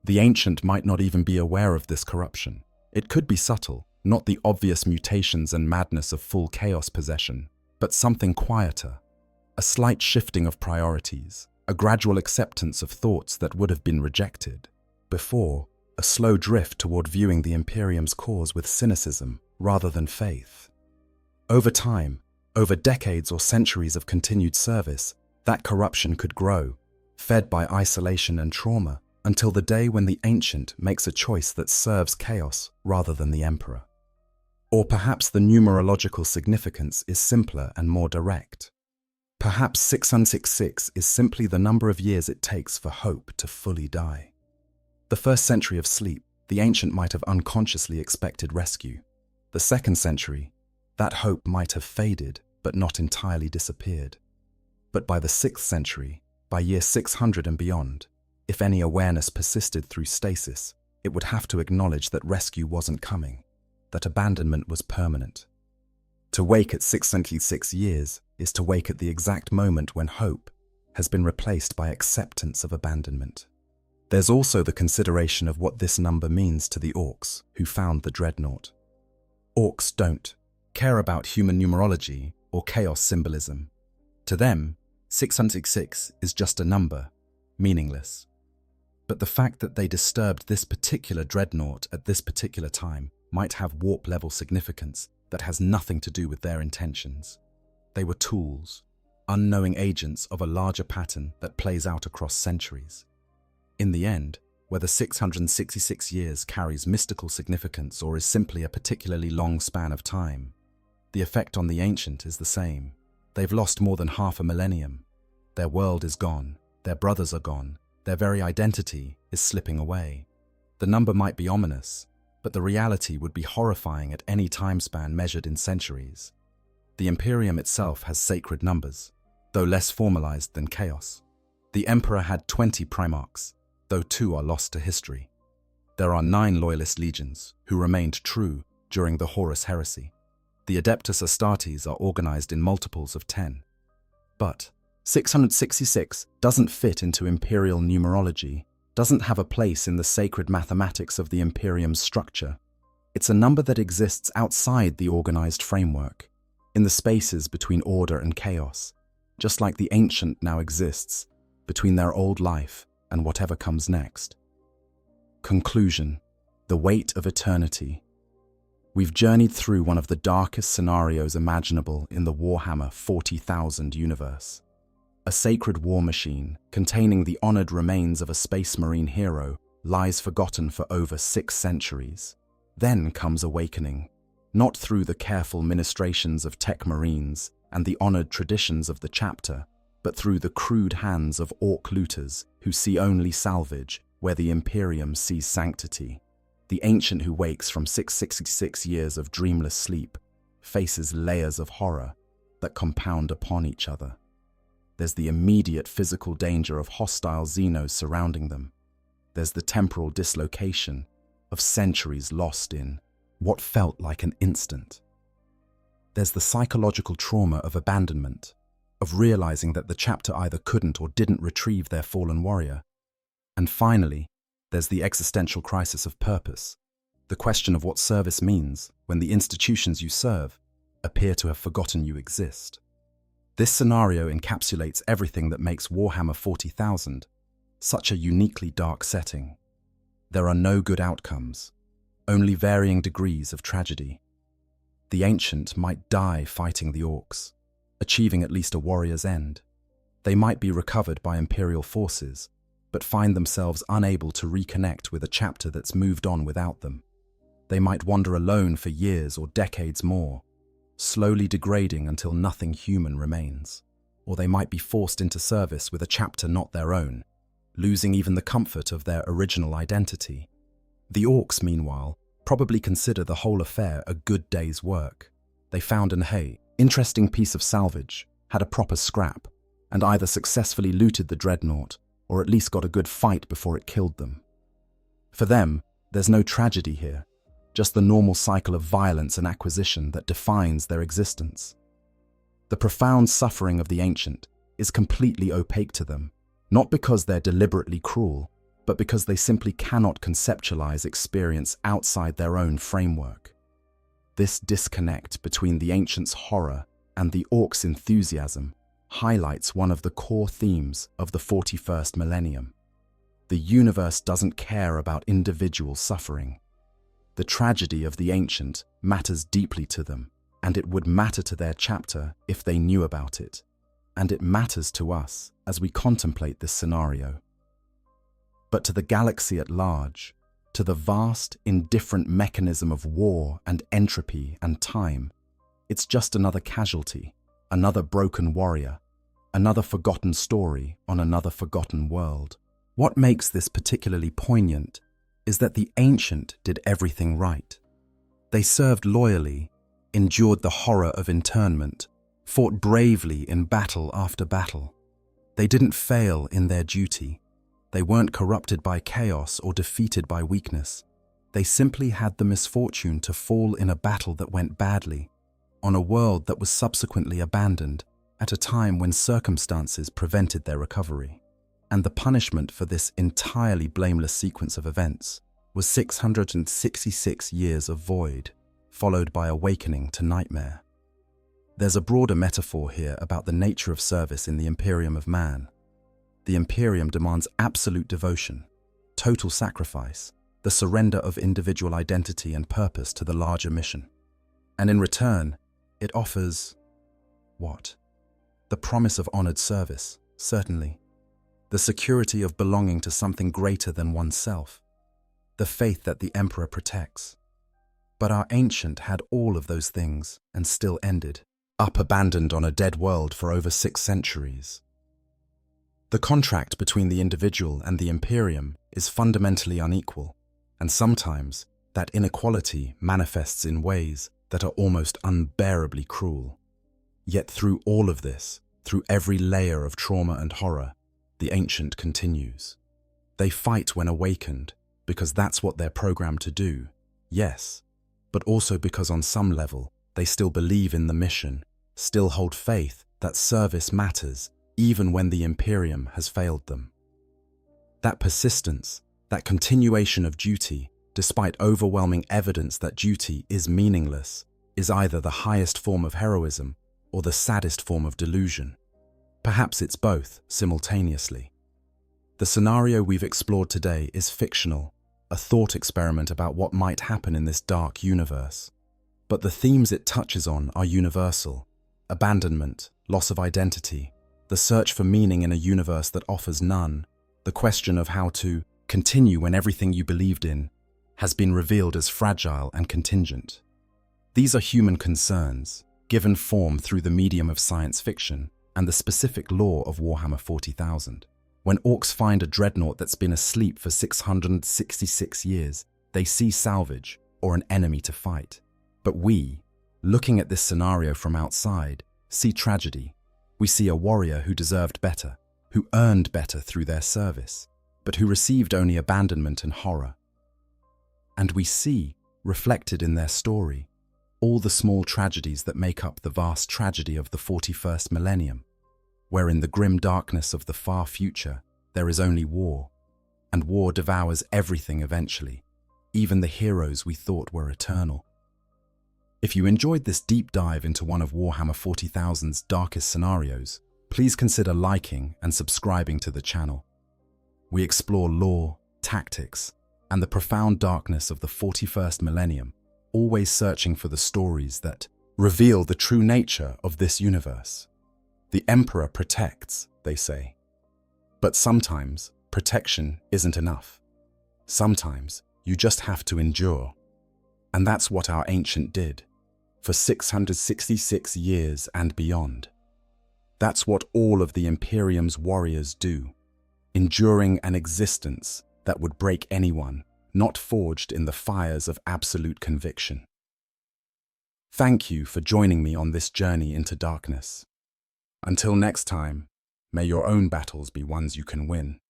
The ancient might not even be aware of this corruption. It could be subtle, not the obvious mutations and madness of full chaos possession, but something quieter, a slight shifting of priorities, a gradual acceptance of thoughts that would have been rejected before, a slow drift toward viewing the Imperium's cause with cynicism rather than faith. Over time, over decades or centuries of continued service, that corruption could grow, fed by isolation and trauma, until the day when the ancient makes a choice that serves chaos rather than the Emperor. Or perhaps the numerological significance is simpler and more direct. Perhaps 666 is simply the number of years it takes for hope to fully die. The first century of sleep, the ancient might have unconsciously expected rescue. The second century, that hope might have faded but not entirely disappeared. But by the 6th century, by year 600 and beyond, if any awareness persisted through stasis, it would have to acknowledge that rescue wasn't coming, that abandonment was permanent. To wake at 666 years is to wake at the exact moment when hope has been replaced by acceptance of abandonment. There's also the consideration of what this number means to the Orks who found the Dreadnought. Orks don't care about human numerology or chaos symbolism. To them, 666 is just a number, meaningless. But the fact that they disturbed this particular Dreadnought at this particular time might have warp-level significance that has nothing to do with their intentions. They were tools, unknowing agents of a larger pattern that plays out across centuries. In the end, whether 666 years carries mystical significance or is simply a particularly long span of time, the effect on the ancient is the same. They've lost more than half a millennium. Their world is gone, their brothers are gone, their very identity is slipping away. The number might be ominous, but the reality would be horrifying at any time span measured in centuries. The Imperium itself has sacred numbers, though less formalized than chaos. The Emperor had 20 Primarchs, though 2 are lost to history. There are 9 loyalist legions who remained true during the Horus heresy. The Adeptus Astartes are organized in multiples of 10. But 666 doesn't fit into imperial numerology, doesn't have a place in the sacred mathematics of the Imperium's structure. It's a number that exists outside the organized framework, in the spaces between order and chaos, just like the ancient now exists between their old life and whatever comes next. Conclusion: the weight of eternity. We've journeyed through one of the darkest scenarios imaginable in the Warhammer 40,000 universe. A sacred war machine containing the honored remains of a space marine hero lies forgotten for over 6 centuries. Then comes awakening, not through the careful ministrations of tech marines and the honored traditions of the chapter, but through the crude hands of orc looters who see only salvage where the Imperium sees sanctity. The ancient who wakes from 666 years of dreamless sleep faces layers of horror that compound upon each other. There's the immediate physical danger of hostile Xenos surrounding them. There's the temporal dislocation of centuries lost in what felt like an instant. There's the psychological trauma of abandonment, of realizing that the chapter either couldn't or didn't retrieve their fallen warrior. And finally, there's the existential crisis of purpose, the question of what service means when the institutions you serve appear to have forgotten you exist. This scenario encapsulates everything that makes Warhammer 40,000 such a uniquely dark setting. There are no good outcomes, only varying degrees of tragedy. The ancient might die fighting the Orks, achieving at least a warrior's end. They might be recovered by Imperial forces, but find themselves unable to reconnect with a chapter that's moved on without them. They might wander alone for years or decades more, slowly degrading until nothing human remains. Or they might be forced into service with a chapter not their own, losing even the comfort of their original identity. The Orks, meanwhile, probably consider the whole affair a good day's work. They found an interesting piece of salvage, had a proper scrap, and either successfully looted the Dreadnought or at least got a good fight before it killed them. For them, there's no tragedy here, just the normal cycle of violence and acquisition that defines their existence. The profound suffering of the ancient is completely opaque to them, not because they're deliberately cruel, but because they simply cannot conceptualize experience outside their own framework. This disconnect between the ancient's horror and the Orcs' enthusiasm highlights one of the core themes of the 41st millennium. The universe doesn't care about individual suffering. The tragedy of the ancient matters deeply to them, and it would matter to their chapter if they knew about it. And it matters to us as we contemplate this scenario. But to the galaxy at large, to the vast, indifferent mechanism of war and entropy and time, it's just another casualty, another broken warrior, another forgotten story on another forgotten world. What makes this particularly poignant is that the ancient did everything right. They served loyally, endured the horror of internment, fought bravely in battle after battle. They didn't fail in their duty. They weren't corrupted by chaos or defeated by weakness. They simply had the misfortune to fall in a battle that went badly, on a world that was subsequently abandoned at a time when circumstances prevented their recovery. And the punishment for this entirely blameless sequence of events was 666 years of void, followed by awakening to nightmare. There's a broader metaphor here about the nature of service in the Imperium of man. The Imperium demands absolute devotion, total sacrifice, the surrender of individual identity and purpose to the larger mission. And in return, it offers what? The promise of honored service, certainly. The security of belonging to something greater than oneself. The faith that the Emperor protects. But our ancient had all of those things and still ended, up abandoned on a dead world for over 6 centuries. The contract between the individual and the Imperium is fundamentally unequal, and sometimes that inequality manifests in ways that are almost unbearably cruel. Yet through all of this, through every layer of trauma and horror, the ancient continues. They fight when awakened, because that's what they're programmed to do, yes, but also because on some level they still believe in the mission, still hold faith that service matters even when the Imperium has failed them. That persistence, that continuation of duty, despite overwhelming evidence that duty is meaningless, is either the highest form of heroism or the saddest form of delusion. Perhaps it's both simultaneously. The scenario we've explored today is fictional, a thought experiment about what might happen in this dark universe. But the themes it touches on are universal: abandonment, loss of identity, the search for meaning in a universe that offers none, the question of how to continue when everything you believed in has been revealed as fragile and contingent. These are human concerns, given form through the medium of science fiction and the specific lore of Warhammer 40,000. When Orks find a Dreadnought that's been asleep for 666 years, they see salvage or an enemy to fight. But we, looking at this scenario from outside, see tragedy. We see a warrior who deserved better, who earned better through their service, but who received only abandonment and horror. And we see, reflected in their story, all the small tragedies that make up the vast tragedy of the 41st millennium, where in the grim darkness of the far future there is only war, and war devours everything eventually, even the heroes we thought were eternal. If you enjoyed this deep dive into one of Warhammer 40,000's darkest scenarios, please consider liking and subscribing to the channel. We explore lore, tactics, and the profound darkness of the 41st millennium, always searching for the stories that reveal the true nature of this universe. The Emperor protects, they say. But sometimes protection isn't enough. Sometimes you just have to endure. And that's what our ancient did, for 666 years and beyond. That's what all of the Imperium's warriors do, enduring an existence that would break anyone not forged in the fires of absolute conviction. Thank you for joining me on this journey into darkness. Until next time, may your own battles be ones you can win,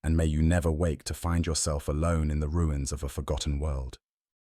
and may you never wake to find yourself alone in the ruins of a forgotten world.